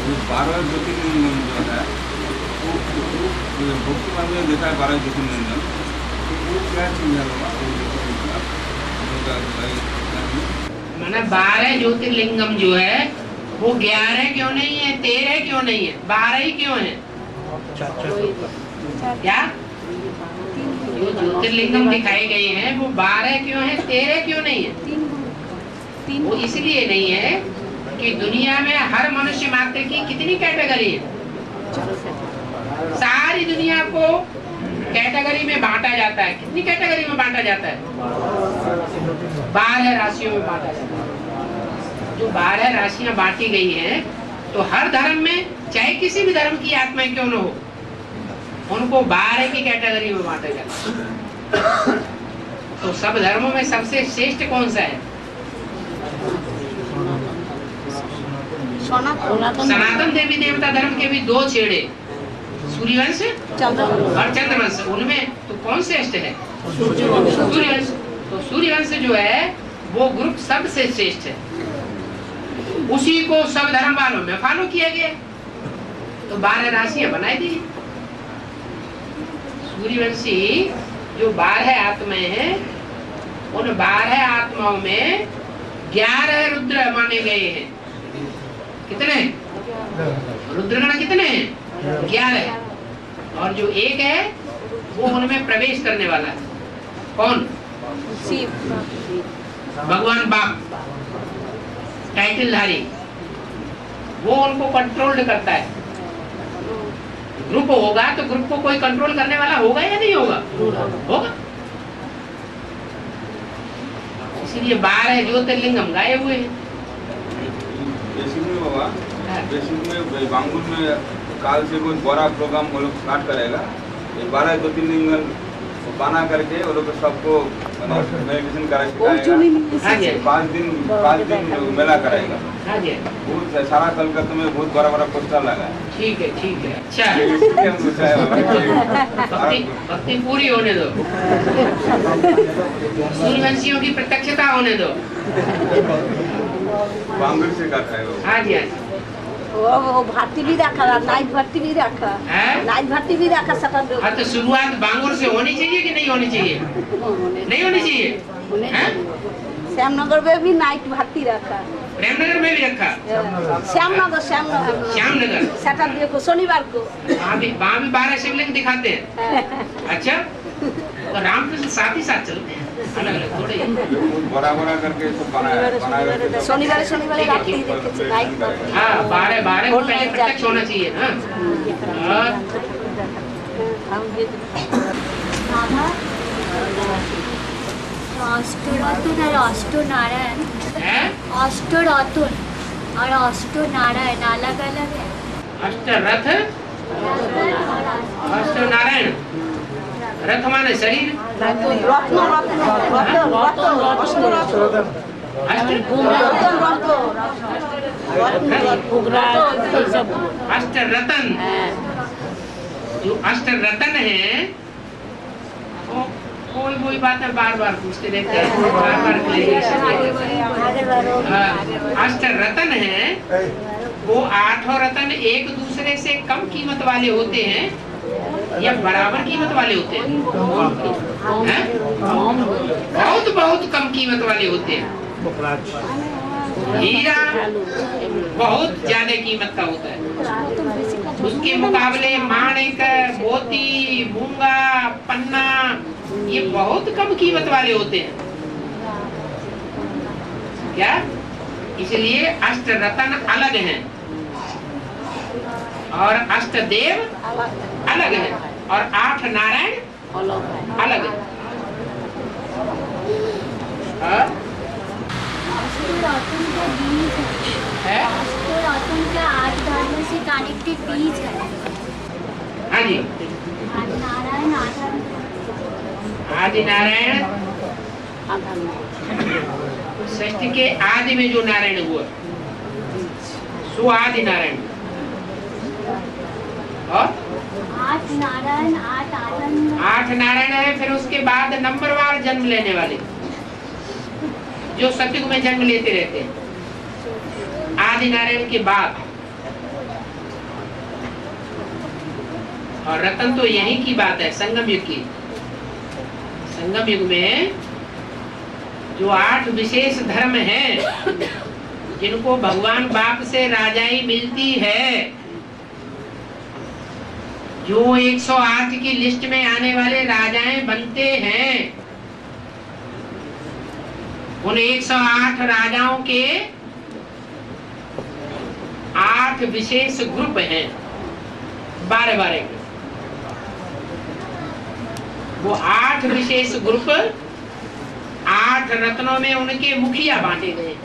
जो 12 ज्योतिर्लिंग जो है वो भक्ति मार्ग में देखा है 12 ज्योतिर्लिंग, वो क्या चीज है? माना 12 ज्योतिर्लिंगम जो है वो 11 क्यों नहीं है, 13 क्यों नहीं है, 12 ही क्यों है? क्या जो ज्योतिर्लिंगम दिखाए गए हैं वो 12 क्यों है, 13 क्यों नहीं है? वो इसलिए नहीं है कि दुनिया में हर मनुष्य मात्र की कितनी कैटेगरी है? सारी दुनिया को कैटेगरी में बांटा जाता है। कितनी कैटेगरी में बांटा जाता है? 12 राशियों में बांटा जाता है। जो 12 राशियां बांटी गई हैं, तो हर धर्म में चाहे किसी भी धर्म की आत्माएं क्यों न हो, उनको 12 की कैटेगरी में बांटा जाता है। तो सब धर्मों में सबसे श्रेष्ठ कौन सा है? सनातन देवी देवता धर्म के भी 2 छेड़े, सूर्यवंश और चंद्रवंश। उनमें तो कौन श्रेष्ठ है? सूर्यवंश। तो सूर्यवंश जो है वो ग्रुप सबसे श्रेष्ठ है, उसी को सब धर्म वालों में फॉलो किया गया। तो 12 राशियां बनाई दी। सूर्यवंशी जो 12 आत्माएं हैं, उन 12 आत्माओं में 11 रुद्र माने गए हैं। कितने रुद्रगण? कितने हैं? 11। और जो एक है वो उनमें प्रवेश करने वाला है। कौन? भगवान बाप, टाइटलधारी, वो उनको कंट्रोल करता है। ग्रुप होगा तो ग्रुप को कोई कंट्रोल करने वाला होगा या नहीं होगा? होगा। इसीलिए 12 ज्योतिर्लिंगम गाए हुए हैं। बेसिक में बाबा, बेसिक में बांगुल में काल से कोई बड़ा प्रोग्राम वो लोग स्टार्ट करेगा। ये 12 ज्योतिर्लिंगम बना करके वो लोग सबको मेडिटेशन कराएगा। 5 दिन मेला कराएगा। बहुत सारा कलकत्ता में बहुत बड़ा बड़ा पोस्टर लगा है। ठीक है, ठीक है। अच्छा, भक्ति पूरी होने दो, सूर्यवंशियों की प्रत्यक्षता होने दो। बांगुल से करता है वो। हाँ जी, हाँ जी। वो भर्ती भी रखा, नाइट भर्ती भी रखा, नाइट भर्ती भी रखा सटर। हाँ, तो शुरुआत बांगुर से होनी चाहिए कि नहीं होनी चाहिए? नहीं होनी चाहिए। श्यामनगर में भी नाइट भर्ती रखा, प्रेमनगर में भी रखा, श्यामनगर सैटरडे को, शनिवार को। वहाँ भी 12 शिवलिंग दिखाते हैं। अच्छा, तो रामकृष्ण साथ ही साथ चलते हैं, अलग अलग थोड़े। बड़ा करके सब बनाया। शनिवार रात्रि हाँ, 12 को पहले प्रत्यक्ष होना चाहिए ना। अष्टरतन और अष्टनारायण, अष्टरतन और अष्टनारायण अलग अलग है। अष्टरथ, अष्टनारायण। रथ माने शरीर, अष्टरतन। जो अष्टरतन है वो कोई बात है बार बार पूछते रहते हैं, बार अष्टरतन है वो 8 रतन एक दूसरे से कम कीमत वाले होते हैं या बराबर कीमत वाले होते हैं? बहुत बहुत कम कीमत वाले होते हैं। हीरा बहुत ज्यादा कीमत का होता है, उसके मुकाबले माणिक, मोती, मूंगा, पन्ना ये बहुत कम कीमत वाले होते हैं। क्या? इसलिए अष्टरतन अलग हैं और अष्टदेव अलग है और 8 नारायण अलग है। अष्टरतन का 8 धर्म से कनेक्टेड बीज है। हाँ जी, नारायण आदि नारायण सृष्टि के आदि में जो नारायण हुआ सो आदि नारायण। और 8 नारायण 8 आनंद, 8 नारायण है। फिर उसके बाद नंबरवार जन्म लेने वाले जो सतयुग में जन्म लेते रहते हैं आदि नारायण के बाद। और रतन तो यही की बात है, संगम युग की। संगम युग में जो 8 विशेष धर्म हैं जिनको भगवान बाप से राजाई मिलती है, जो 108 की लिस्ट में आने वाले राजाएं बनते हैं, उन 108 राजाओं के 8 विशेष ग्रुप हैं, 12 के। वो 8 विशेष ग्रुप 8 रत्नों में उनके मुखिया बांटे गए।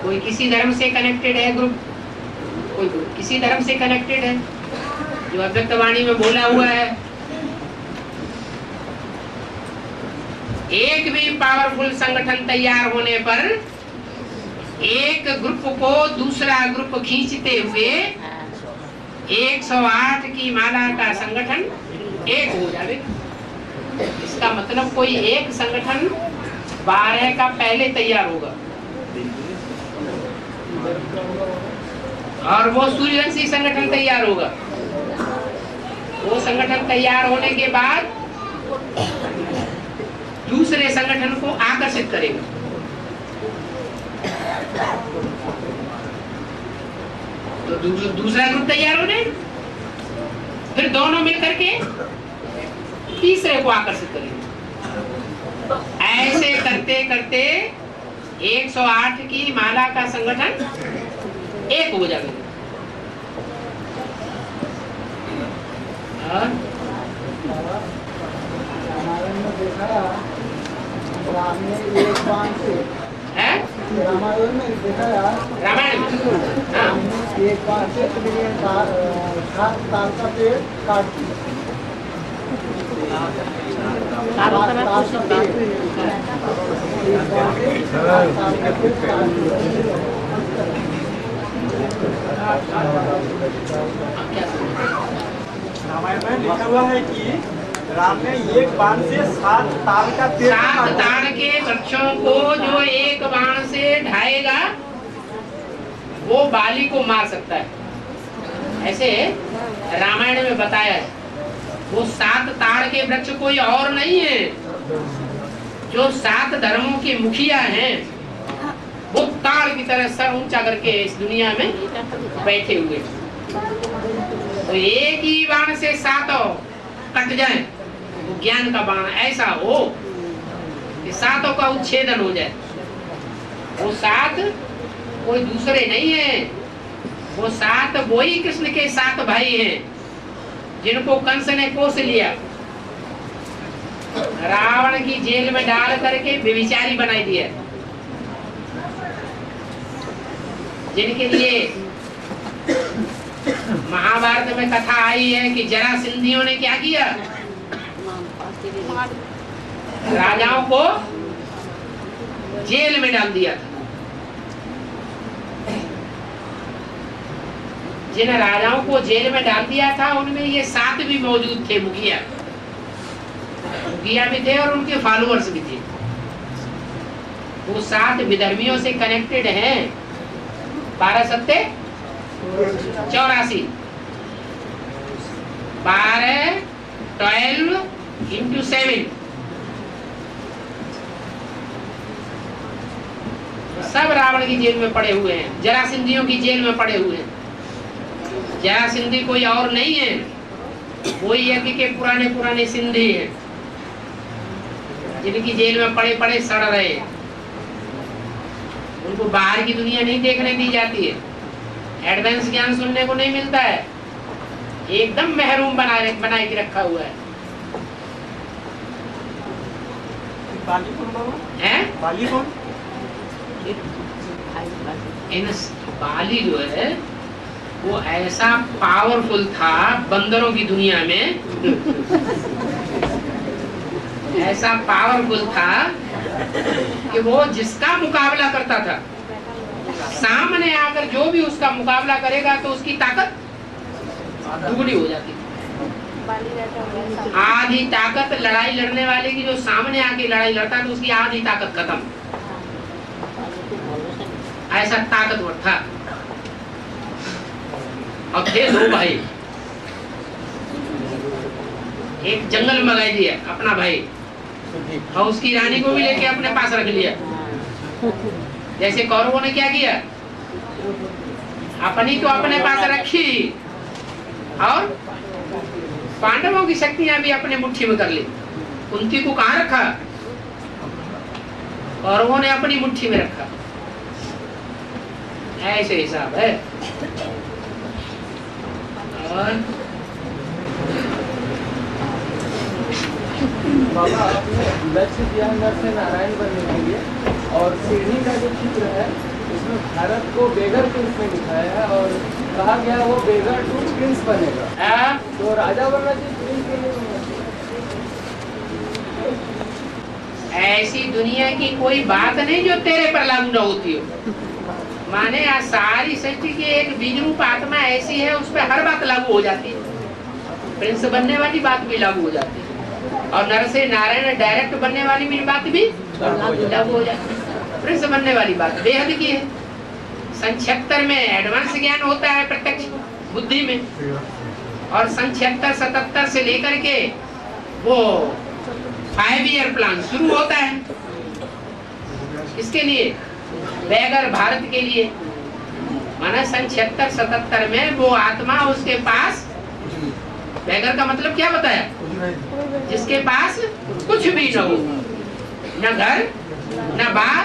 कोई किसी धर्म से कनेक्टेड है ग्रुप, कोई ग्रुप किसी धर्म से कनेक्टेड है, जो अव्यक्त वाणी में बोला हुआ है। एक भी पावरफुल संगठन तैयार होने पर एक ग्रुप को दूसरा ग्रुप खींचते हुए 108 की माला का संगठन एक हो जाएगा। इसका मतलब कोई एक संगठन 12 का पहले तैयार होगा, और वो सूर्यवंशी संगठन तैयार होगा। वो संगठन तैयार होने के बाद दूसरे संगठन को आकर्षित करेगा। तो दूसरा ग्रुप तैयार हो जाएगा, फिर दोनों मिलकर के तीसरे को आकर्षित करेंगे। ऐसे करते करते 108 की माला का संगठन एक हो जाएगा। रामायण में देखा, राम ने एक बाण से, रामायण में देखा यार, रामायण में राम ने एक बाण से 7 तार का पेड़ काट दिया। रामायण में लिखा हुआ है कि राम ने एक बाण से 7 तार का पेड़, 7 तार के वृक्षों को जो एक बाण से ढाएगा वो बाली को मार सकता है। ऐसे रामायण में बताया है। वो 7 ताड़ के वृक्ष कोई और नहीं है, जो 7 धर्मों के मुखिया हैं, वो ताड़ की तरह सर ऊंचा करके इस दुनिया में बैठे हुए। तो एक ही बाण से 7 कट जाए, वो ज्ञान का बाण ऐसा हो कि 7 का उच्छेदन हो जाए। वो 7 कोई दूसरे नहीं है, वो 7 वही कृष्ण के 7 भाई हैं, जिनको कंस ने कोस लिया, रावण की जेल में डाल करके व्यभिचारी बनाई दिया, जिनके लिए महाभारत में कथा आई है कि जरासंधियों ने क्या किया, राजाओं को जेल में डाल दिया था। जिन राजाओं को जेल में डाल दिया था उनमें ये 7 भी मौजूद थे, मुखिया भी थे और उनके फॉलोअर्स भी थे। वो 7 विधर्मियों से कनेक्टेड हैं। 12 सत्ते 84, 12 12 into 7, सब रावण की जेल में पड़े हुए हैं, जरासंधियों की जेल में पड़े हुए हैं। जरासंधि कोई और नहीं है, वही यज्ञ के पुराने सिंधी हैं, जिनकी जेल में पड़े पड़े सड़ रहे हैं। उनको बाहर की दुनिया नहीं देखने दी जाती है, एडवांस ज्ञान सुनने को नहीं मिलता है, एकदम महरूम बना के रखा हुआ है। बाली कौन? बाली जो है वो ऐसा पावरफुल था बंदरों की दुनिया में, ऐसा पावरफुल था कि वो जिसका मुकाबला करता था, सामने आकर जो भी उसका मुकाबला करेगा तो उसकी ताकत दुगनी हो जाती। आधी ताकत लड़ाई लड़ने वाले की, जो सामने आके लड़ाई लड़ता तो उसकी आधी ताकत खत्म, ऐसा ताकतवर था। अब थे 2 भाई, एक जंगल में लगा दिया अपना भाई, और उसकी रानी को भी लेके अपने पास रख लिया। जैसे कौरवों ने क्या किया, अपनी तो अपने पास रखी और पांडवों की शक्तियां भी अपने मुट्ठी में कर ली। कुंती को कहां रखा, कौरवों ने अपनी मुट्ठी में रखा। ऐसे हिसाब है। और बाबा आपने लक्ष्य दिया नर से नारायण बनने के लिए, और सीढ़ी का जो चित्र है उसमें भारत को बेगर प्रिंस में दिखाया है और कहा गया वो बेगर टू प्रिंस बनेगा। तो राजा बनना चाहिए प्रिंस के लिए। ऐसी दुनिया की कोई बात नहीं जो तेरे पर लागू न होती हो। माने आज सारी सृष्टि की एक बीज रूप आत्मा ऐसी है, उस पर हर बात लागू हो जाती है। प्रिंस बनने वाली बात भी लागू हो जाती है और नर से नारायण डायरेक्ट बनने वाली भी बात भी लागू हो जाती है। प्रिंस बनने वाली बात बेहद की है। सन 76 में एडवांस ज्ञान होता है प्रत्यक्ष बुद्धि में, और सन 76-77 से लेकर के वो 5 ईयर प्लान शुरू होता है। इसके लिए बेगर भारत के लिए माना सन 76-77 में वो आत्मा उसके पास, बेगर का मतलब क्या बताया, जिसके पास कुछ भी न हो, न घर, न बार,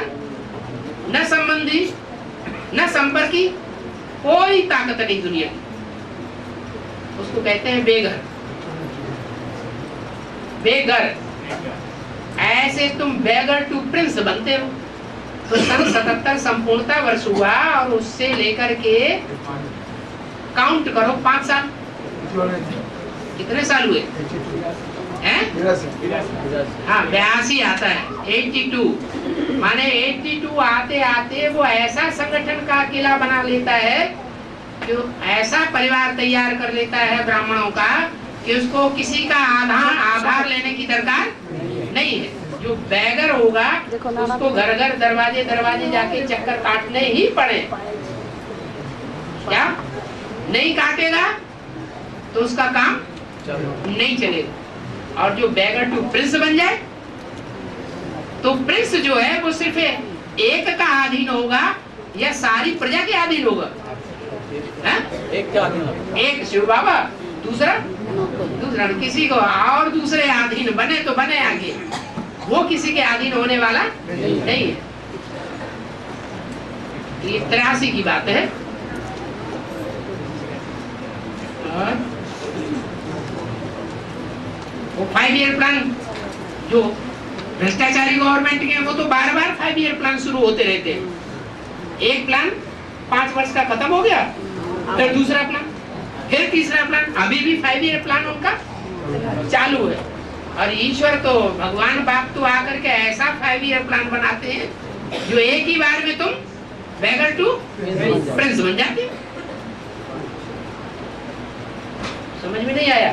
न संबंधी, न संपर्की, कोई ताकत नहीं दुनिया की, उसको कहते हैं बेघर। बेघर ऐसे तुम बेगर टू प्रिंस बनते हो। तो सन 77 संपूर्णता वर्ष हुआ और उससे लेकर के काउंट करो 5 साल, कितने साल हुए हैं? हाँ 82 आता है, 82 माने 82 आते आते वो ऐसा संगठन का अकेला बना लेता है, जो ऐसा परिवार तैयार कर लेता है ब्राह्मणों का कि उसको किसी का आधार लेने की दरकार नहीं है। जो बेगर होगा उसको घर घर दरवाजे दरवाजे जाके चक्कर काटने ही पड़े। क्या नहीं काटेगा तो उसका काम नहीं चलेगा। और जो बेगर टू प्रिंस बन जाए तो प्रिंस जो है वो सिर्फ एक का अधीन होगा या सारी प्रजा के अधीन होगा? एक शिव बाबा, दूसरा किसी को और दूसरे अधीन बने तो बने आगे, वो किसी के अधीन होने वाला नहीं है। ये 83 की बात है। और वो 5 ईयर प्लान जो भ्रष्टाचारी गवर्नमेंट के, वो तो बार बार 5 ईयर प्लान शुरू होते रहते हैं। एक प्लान 5 वर्ष का खत्म हो गया, फिर दूसरा प्लान, फिर तीसरा प्लान, अभी भी 5 ईयर प्लान उनका चालू है। और ईश्वर तो भगवान बाप तो आकर के ऐसा 5 ईयर प्लान बनाते हैं जो एक ही बार में तुम बेगर टू प्रिंस बन जाते। समझ में नहीं आया?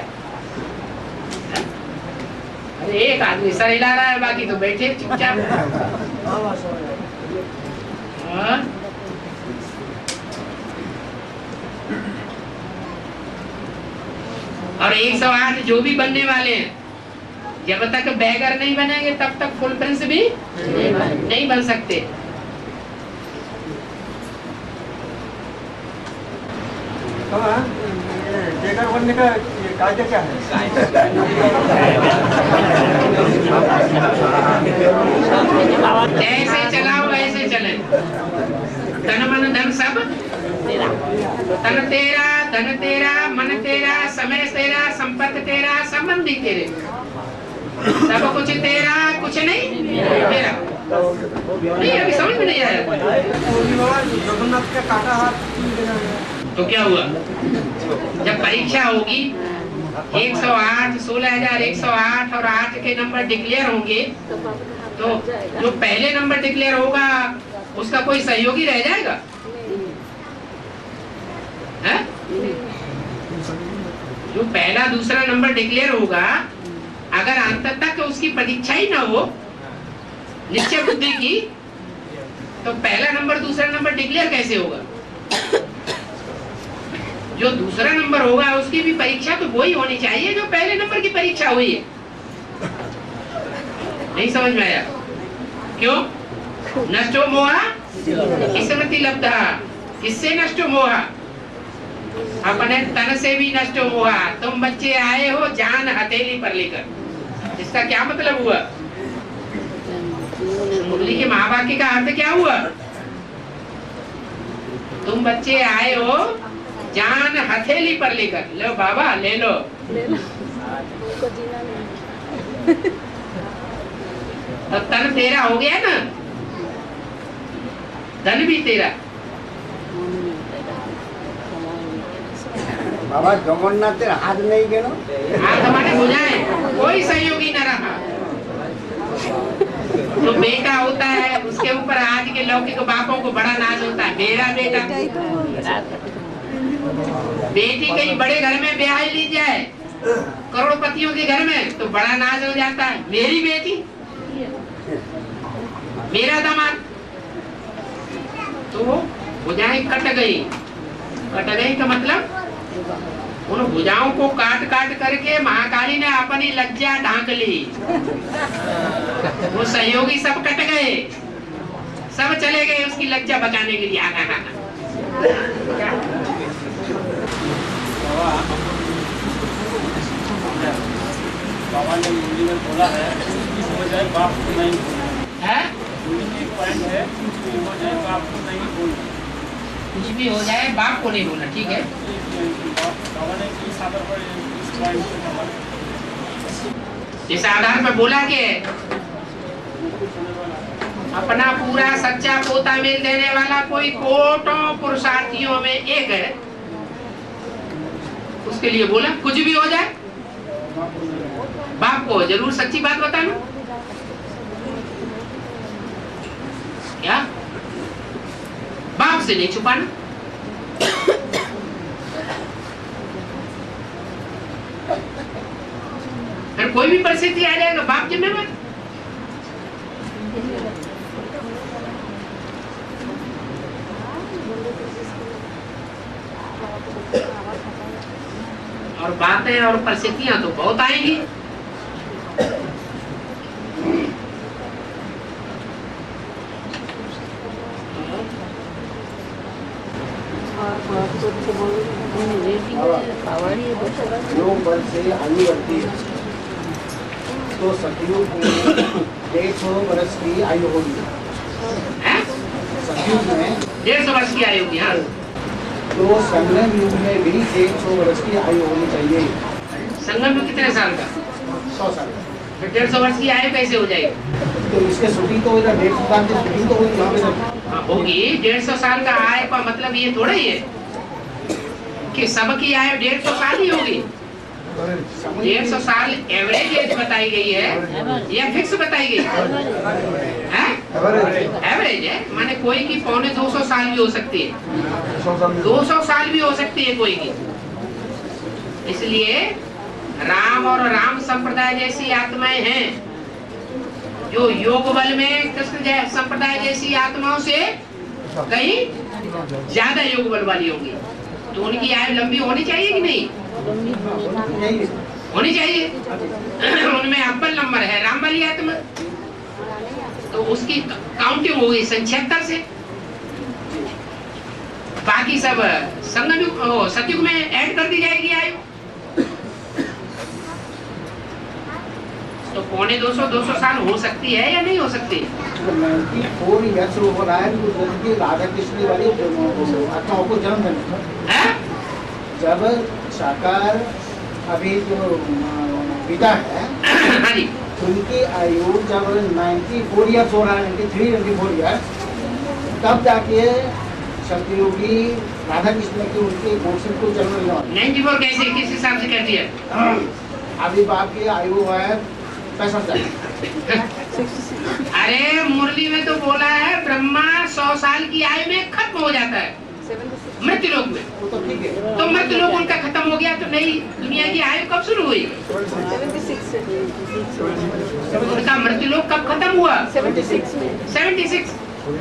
अरे एक आदमी सर हिला रहा है, बाकी तो बैठे चुपचाप। और 108 जो भी बनने वाले हैं, जब तक बेगर नहीं बनेंगे तब तक फुल प्रिंस भी नहीं बन सकते। बेगर बनने का कायदा क्या है? जैसे चलाओ वैसे चले। तन मन धन सब तन तेरा, धन तेरा, मन तेरा, समय तेरा, संपत्ति तेरा, संबंधी तेरे, सब कुछ तेरा, कुछ नहीं तेरा। नहीं अभी समझ में नहीं आया। जगन्नाथ का काटा हाथ तो क्या हुआ? जब परीक्षा होगी 108, 16,108 और 8 के नंबर डिक्लेयर होंगे, तो जो पहले नंबर डिक्लेयर होगा उसका कोई सहयोगी रह जाएगा? है? जो पहला दूसरा नंबर डिक्लेयर होगा, अगर अंत तक उसकी परीक्षा ही ना हो निश्चय बुद्धि की, तो पहला नंबर दूसरा नंबर डिक्लेयर कैसे होगा? जो दूसरा नंबर होगा उसकी भी परीक्षा तो वही होनी चाहिए जो पहले नंबर की परीक्षा हुई है। नहीं समझ में आया? क्यों? नष्टो मोहा स्मृति लब्धा। किससे नष्टो मोहा? अपने तन से भी नष्टो मोहा। तुम बच्चे आए हो जान हथेली पर लेकर। इसका क्या मतलब हुआ? मुरली के महावाक्य का अर्थ क्या हुआ? तुम बच्चे आए हो जान हथेली पर लेकर। लो बाबा ले लो। तो तन तेरा हो गया ना, धन भी तेरा, বাবা জগন্নাথের হাত নেই কেন? हाथ हमारे बुझाए, कोई सहयोगी न रहा। जो बेटा होता है उसके ऊपर आज के लौकिक बापों को बड़ा नाज होता है, मेरा बेटा। बेटी कहीं बड़े घर में ब्याह ली जाए, करोड़पतियों के घर में, तो बड़ा नाज हो जाता है, मेरी बेटी, मेरा दामाद। तो भुजाएं कट गई का मतलब उन भुजाओं को काट काट करके महाकाली ने अपनी लज्जा ढांक ली। वो सहयोगी सब कट गए, सब चले गए उसकी लज्जा बचाने के लिए। बाबा ने हिंदी में बोला है कि हो जाए बाप को नहीं है? एक पॉइंट है कि हो जाए बाप को नहीं बोलना, कुछ भी हो जाए बाप को नहीं बोलना, ठीक है। बाबा ने इस आधार पर इस पॉइंट पे इस आधार पर बोला कि अपना पूरा सच्चा पोता मिल देने वाला कोई कोटों पुरुषार्थियों में एक है, उसके लिए बोला कुछ भी हो जाए बाप को जरूर सच्ची बात बताना। क्या? बाप से नहीं छुपाना। फिर कोई भी परिस्थिति आ जाएगा बाप जिम्मेवार। और बातें और परिस्थितियां तो बहुत आएंगी। जो बल से आयु बढ़ती है तो सतयुग में 150 वर्ष की आयु होगी। सतयुग में 150 वर्ष की आयु होगी। हाँ, तो संगम युग में भी 150 वर्ष की आयु होनी चाहिए। संगम में कितने साल का? 100 साल। फिर 150 वर्ष की आयु कैसे हो जाएगी? तो इसके शूटिंग तो इधर 150 साल की शूटिंग तो होगी वहाँ पे। हाँ, होगी। 150 साल का आयु का मतलब ये थोड़ा ही है कि सबकी आयु 150 साल ही होगी। 150 साल एवरेज एज बताई गई है या फिक्स बताई गई है? एवरेज है, माने कोई की 250 साल भी हो सकती है, 200 साल भी हो सकती है कोई की। इसलिए राम और राम संप्रदाय जैसी आत्माएं हैं जो योग बल में कृष्ण संप्रदाय जैसी आत्माओं से कहीं ज्यादा योग बल वाली होंगी, तो उनकी आयु लंबी होनी चाहिए कि नहीं? होनी चाहिए। उनमें अव्वल नंबर है राम वाली आत्मा, तो उसकी काउंटिंग होगी 76 से, बाकी सब संगम युग सतयुग में ऐड कर दी जाएगी आयु। तो 250 साल हो सकती है या नहीं हो सकती? 94 ईयर्स हो रहा है तो राधा कृष्ण वाली आत्माओं को जन्म देने जब साकार अभी जो पिता है उनकी आयु जब 94 ईयर्स हो रहा है, 93-94 ईयर्स, तब जाके सतयोगी राधा कृष्ण की उनके गोष्ठी को जन्म लेना। 94 कैसे किस हिसाब से कर दिया? अभी बाप की आयु है 65 साल। अरे मुरली में तो बोला है ब्रह्मा 100 साल की आयु में खत्म हो जाता है मृत्युलोक में। तो ठीक है, तो मृत्युलोक उनका खत्म हो गया तो नई दुनिया की आयु कब शुरू हुई? 76। उनका मृत्युलोक कब खत्म हुआ? 76।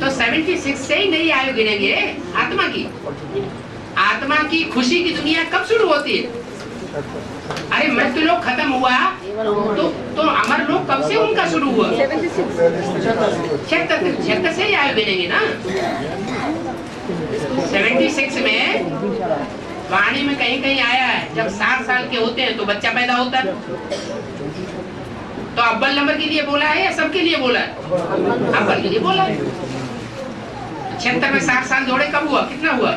तो 76 से ही नई आयु गिनेंगे आत्मा की। आत्मा की खुशी की दुनिया कब शुरू होती है? अरे मृत्युलोक खत्म हुआ तो अमर लोक कब से उनका शुरू हुआ? 76 से ही आयु गिनेंगे ना। 76 में वाणी में कहीं कहीं आया है जब 7 साल के होते हैं तो बच्चा पैदा होता है। तो अव्वल नंबर के लिए बोला है या सबके लिए बोला है? अव्वल के लिए बोला है। 76 में 7 साल जोड़े कब हुआ? कितना हुआ?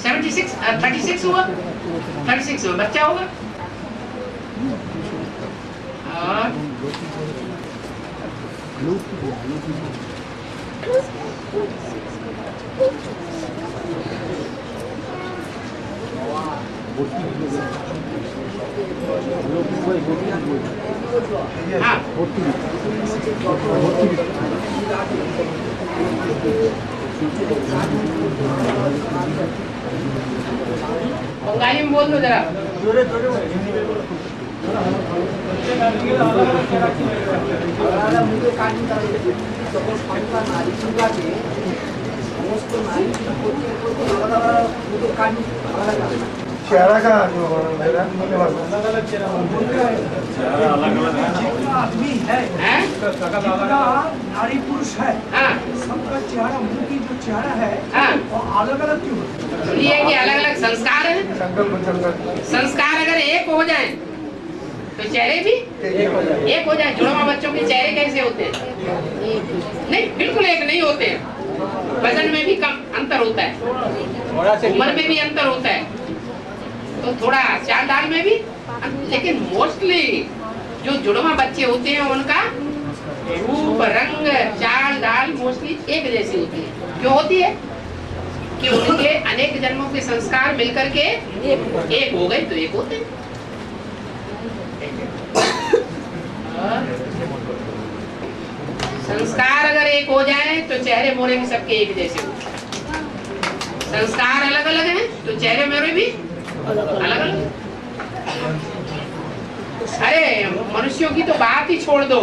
36 हुआ। 36 में बच्चा होगा। और हाँ बंगाली में बोल दो जरा। चेहरा का जो आदमी है हैं? जितना नारी पुरुष है हाँ सबका चेहरा, मुंह की जो चेहरा है हाँ वो अलग अलग क्यों होता है? सुनिए कि अलग अलग संस्कार है। संस्कार अगर एक हो जाए तो चेहरे भी एक हो जाए। जुड़वा बच्चों के चेहरे कैसे होते हैं? नहीं, बिल्कुल एक नहीं होते हैं। वजन में भी कम अंतर होता है, उम्र में भी अंतर होता है, तो थोड़ा चाल डाल में भी। लेकिन मोस्टली जो जुड़वा बच्चे होते हैं उनका रूप, रंग, चाल डाल मोस्टली एक जैसी होती है। क्यों होती है? कि उनके अनेक जन्मों के संस्कार मिलकर के एक हो गए तो एक होते हैं। संस्कार अगर एक हो जाए तो चेहरे मोरे भी सबके एक जैसे होते हैं। संस्कार अलग अलग हैं तो चेहरे मोरे भी अलग अलग। अरे मनुष्यों की तो बात ही छोड़ दो,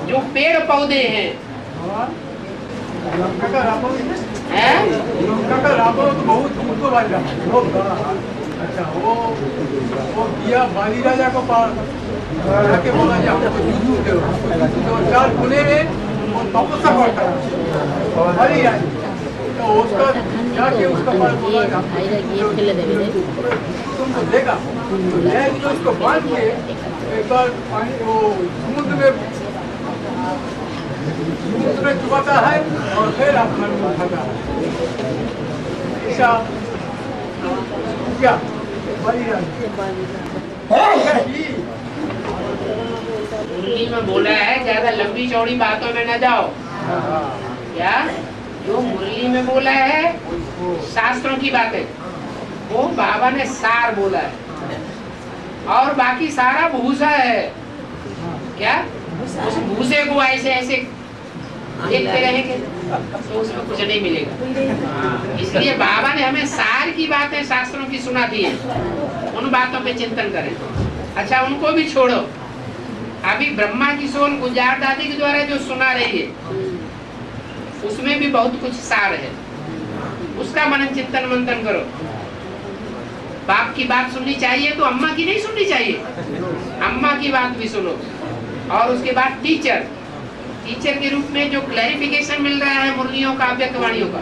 जो पेड़ पौधे हैं तो बहुत दूर वाला अच्छा वो दिया बाली राजा को जाके बोला जा हमको दो, तो 4 पुणे में वो तपस्या करता है बाली राजा, तो उसका जाके उसका पास बोला जा तुमको देगा, तो उसको बांध के एक बार पानी वो समुद्र में चुकाता है और फिर अपना उठाता है। ऐसा क्या मुरली में बोला है ज्यादा लंबी चौड़ी बातों में न जाओ। क्या जो मुरली में बोला है शास्त्रों की बातें, वो बाबा ने सार बोला है, और बाकी सारा भूसा है। क्या उस भूसे को ऐसे ऐसे देखते रहेंगे तो उसमें कुछ नहीं मिलेगा। इसलिए बाबा ने हमें सार की बातें शास्त्रों की सुना दी है, उन बातों पे चिंतन करें। अच्छा उनको भी छोड़ो, अभी ब्रह्मा की सोन गुंजार दादी के द्वारा जो सुना रही है उसमें भी बहुत कुछ सार है, उसका मनन चिंतन मंथन करो। बाप की बात सुननी चाहिए तो अम्मा की नहीं सुननी चाहिए, अम्मा की बात भी सुनो। और उसके बाद टीचर के रूप में जो क्लैरिफिकेशन मिल रहा है मुरलियों का, अव्यक्तवाणियों का,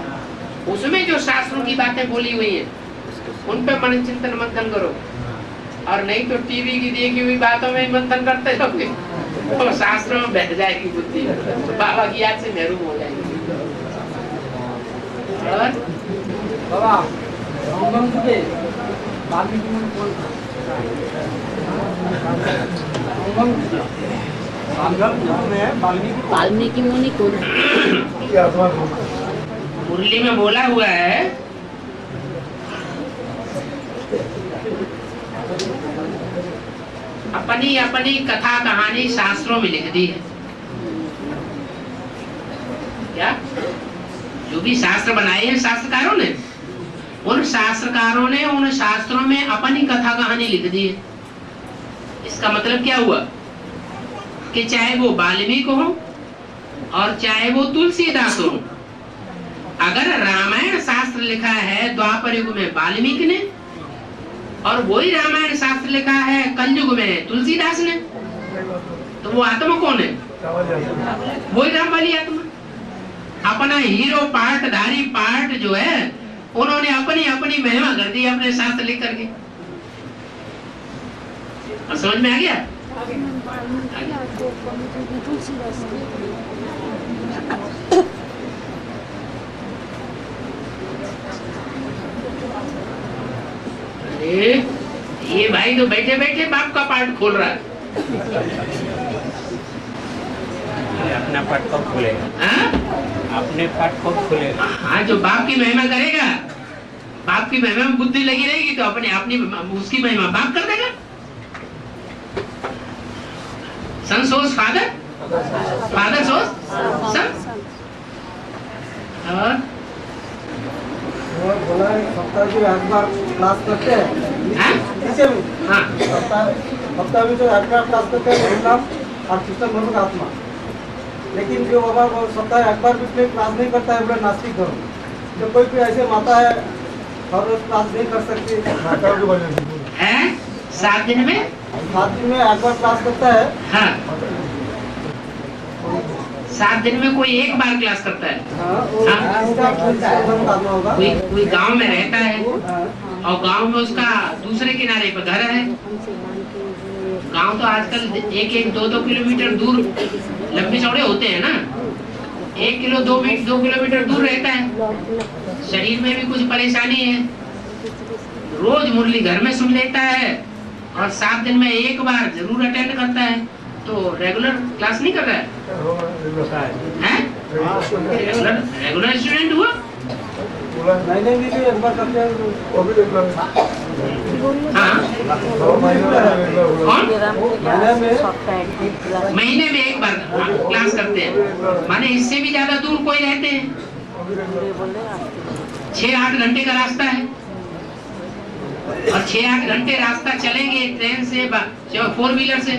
उसमें जो शास्त्रों की बातें बोली हुई हैं उन पे मनन चिंतन मंथन करो। और नहीं तो टीवी की देखी हुई बातों में मंथन करते रहोगे तो शास्त्रों में बह जाएगी बुद्धि, तो बाबा की याद से महरूम हो जाएगी। और बाबा वाल्मीकि मुनि कौन मुरली में बोला हुआ है अपनी अपनी कथा कहानी शास्त्रों में लिख दी है। क्या जो भी शास्त्र बनाए हैं शास्त्रकारों ने, उन शास्त्रकारों ने उन शास्त्रों में अपनी कथा कहानी लिख दी है। इसका मतलब क्या हुआ कि चाहे वो वाल्मीकि हो और चाहे वो तुलसीदास हो, अगर रामायण शास्त्र लिखा है द्वापर युग में वाल्मीकि ने और वही रामायण शास्त्र लिखा है कलयुग में तुलसीदास ने, तो वो आत्मा कौन है? वही राम वाली आत्मा। अपना हीरो पार्टधारी पार्ट जो है उन्होंने अपनी अपनी महिमा कर दी अपने शास्त्र लिख करके। और समझ में आ गया? अरे ये भाई तो बैठे बैठे बाप का पार्ट खोल रहा है। अपना पाठ कब खुलेगा? हाँ? अपने पाठ कब खुलेगा? हाँ, जो बाप की महिमा करेगा बाप की महिमा में बुद्धि लगी रहेगी तो अपनी उसकी महिमा बाप कर देगा। सन सोज फादर, फादर सोज सन। और बोला सप्ताह में एक बार क्लास करते हैं इसे में। हाँ सप्ताह में जो एक बार क्लास करते हैं वही नाम और कृष्ण भगवान का आत्मा। लेकिन जो बाबा वो सप्ताह एक बार भी क्लास नहीं करता है बोले नास्तिक धर्म। जो कोई ऐसे माता है हर रोज क्लास नहीं कर सकती है। 7 दिन में एक बार क्लास करता है। हाँ 7 दिन में कोई एक बार क्लास करता है। कोई गांव में रहता है और गांव में उसका दूसरे किनारे पर घर है। गांव तो आजकल 1-2 किलोमीटर दूर लंबे चौड़े होते हैं ना। 1-2 किलोमीटर दूर रहता है। शरीर में भी कुछ परेशानी है, रोज मुरली घर में सुन लेता है और 7 दिन में एक बार जरूर अटेंड करता है। तो रेगुलर क्लास नहीं कर रहा है? रेगुलर स्टूडेंट हुआ। महीने में भी एक बार करते हैं वो भी रेगुलर। हाँ महीने में एक बार क्लास करते हैं। माने इससे भी ज्यादा दूर कोई रहते हैं। 6-8 घंटे का रास्ता है और 6-8 घंटे रास्ता चलेंगे ट्रेन से 4 व्हीलर से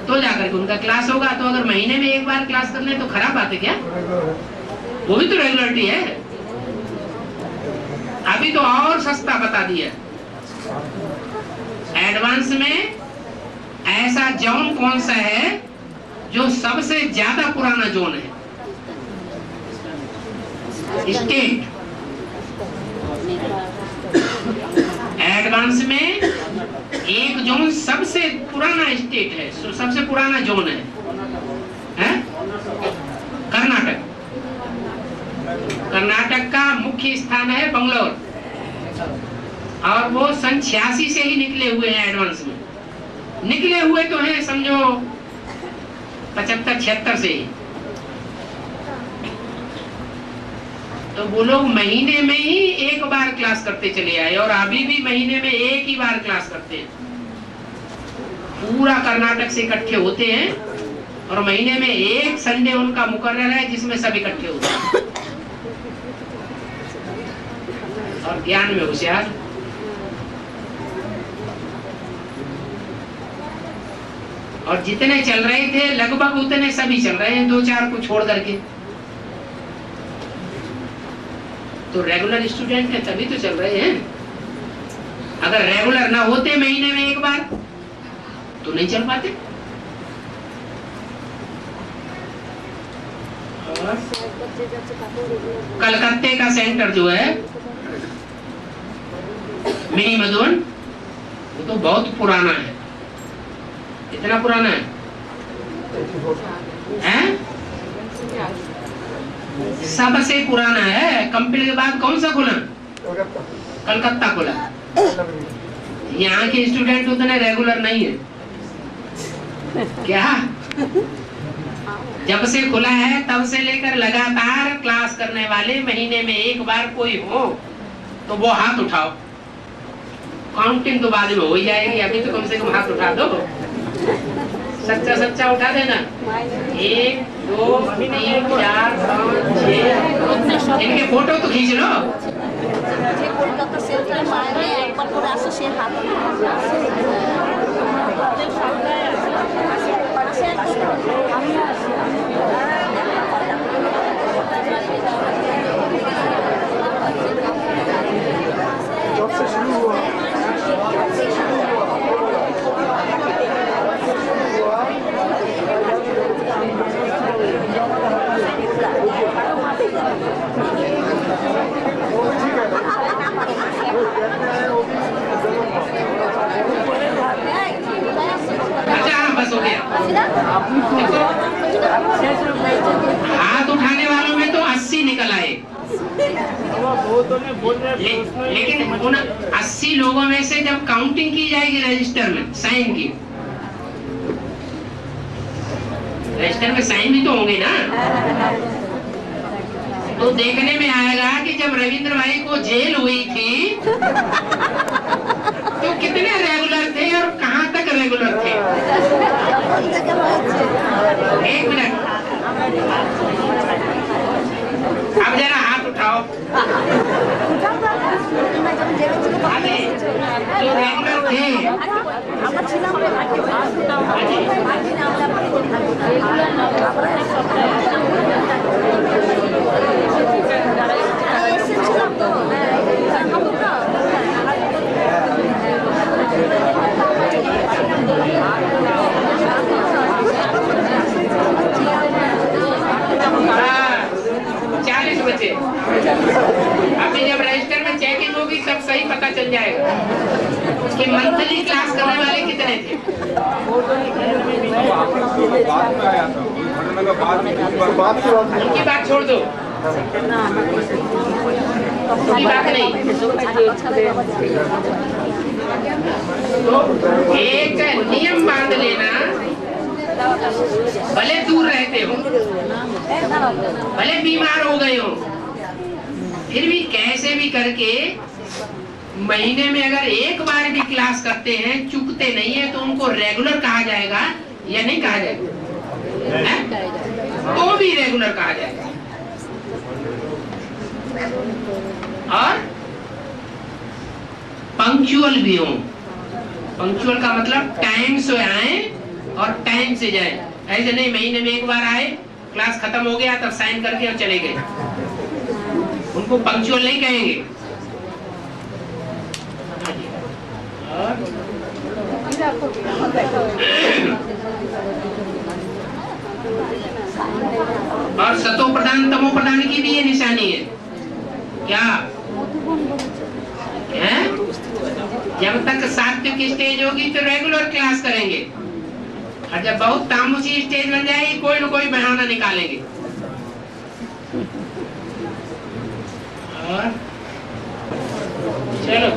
तो जाकर के उनका क्लास होगा। तो अगर महीने में एक बार क्लास कर ले तो खराब बात है क्या? वो भी तो रेगुलरिटी है। अभी तो और सस्ता बता दिया। एडवांस में ऐसा जोन कौन सा है जो सबसे ज्यादा पुराना जोन है? स्टेट। एडवांस में एक जोन सबसे पुराना स्टेट है, सबसे पुराना जोन है? कर्नाटक। कर्नाटक का मुख्य स्थान है बंगलोर और वो सन 86 से ही निकले हुए हैं। एडवांस में निकले हुए तो हैं समझो 75-76 से ही। तो वो लोग महीने में ही एक बार क्लास करते चले आए और अभी भी महीने में एक ही बार क्लास करते हैं। पूरा कर्नाटक से इकट्ठे होते हैं और महीने में एक संडे उनका मुकर्रर है जिसमें सब इकट्ठे होते हैं और ज्ञान में होशियार। और जितने चल रहे थे लगभग उतने सभी चल रहे हैं, 2-4 को छोड़ करके। तो रेगुलर स्टूडेंट है तभी तो चल रहे हैं। अगर रेगुलर ना होते महीने में एक बार तो नहीं चल पाते। कलकत्ते का सेंटर जो है मिनी मधुबन वो तो बहुत पुराना है। कितना पुराना है? सबसे पुराना है। कंपनी के बाद कौन सा खुला? कलकत्ता खुला। यहाँ के स्टूडेंट उतने रेगुलर नहीं है क्या? जब से खुला है तब से लेकर लगातार क्लास करने वाले महीने में एक बार कोई हो तो वो हाथ उठाओ। काउंटिंग तो बाद में हो ही जाएगी, अभी तो कम से कम हाथ उठा दो। सच्चा सच्चा उठा देना। 1 2 3 4 5 6 इनके फोटो तो खींच लो। कोलकाता से एक बार पूरा से हाथ बस हो गया। हाथ उठाने वालों में तो 80 निकल आए। लेकिन उन 80 लोगों में से जब काउंटिंग की जाएगी रजिस्टर में साइन की, रजिस्टर में साइन भी तो होंगे ना। तो देखने में आएगा कि जब रविंद्र भाई को जेल हुई थी तो कितने रेगुलर थे और कहाँ तक रेगुलर थे। एक मिनट, अब जरा हाथ उठाओ। अरे जो रेगुलर थे अभी जब रजिस्टर में चेकिंग होगी तब सही पता चल जाएगा कि मंथली क्लास करने वाले कितने थे। उनकी बात छोड़ दो, उनकी बात नहीं। एक नियम बांध लेना, भले दूर रहते हो, भले बीमार हो गए हो, फिर भी कैसे भी करके महीने में अगर एक बार भी क्लास करते हैं, चूकते नहीं है, तो उनको रेगुलर कहा जाएगा या नहीं कहा जाएगा? तो भी रेगुलर कहा जाएगा। और पंक्चुअल भी हो। पंक्चुअल का मतलब टाइम से आए और टाइम से जाए। ऐसे नहीं महीने में एक बार आए, क्लास खत्म हो गया तब साइन करके और चले गए, उनको पंक्चुअल नहीं कहेंगे। और सतो प्रदान तमो प्रदान की भी ये निशानी है क्या है? जब तक सात्विक स्टेज होगी तो रेगुलर क्लास करेंगे, और जब बहुत तामसी स्टेज बन जाएगी कोई न कोई बहाना निकालेंगे। और चलो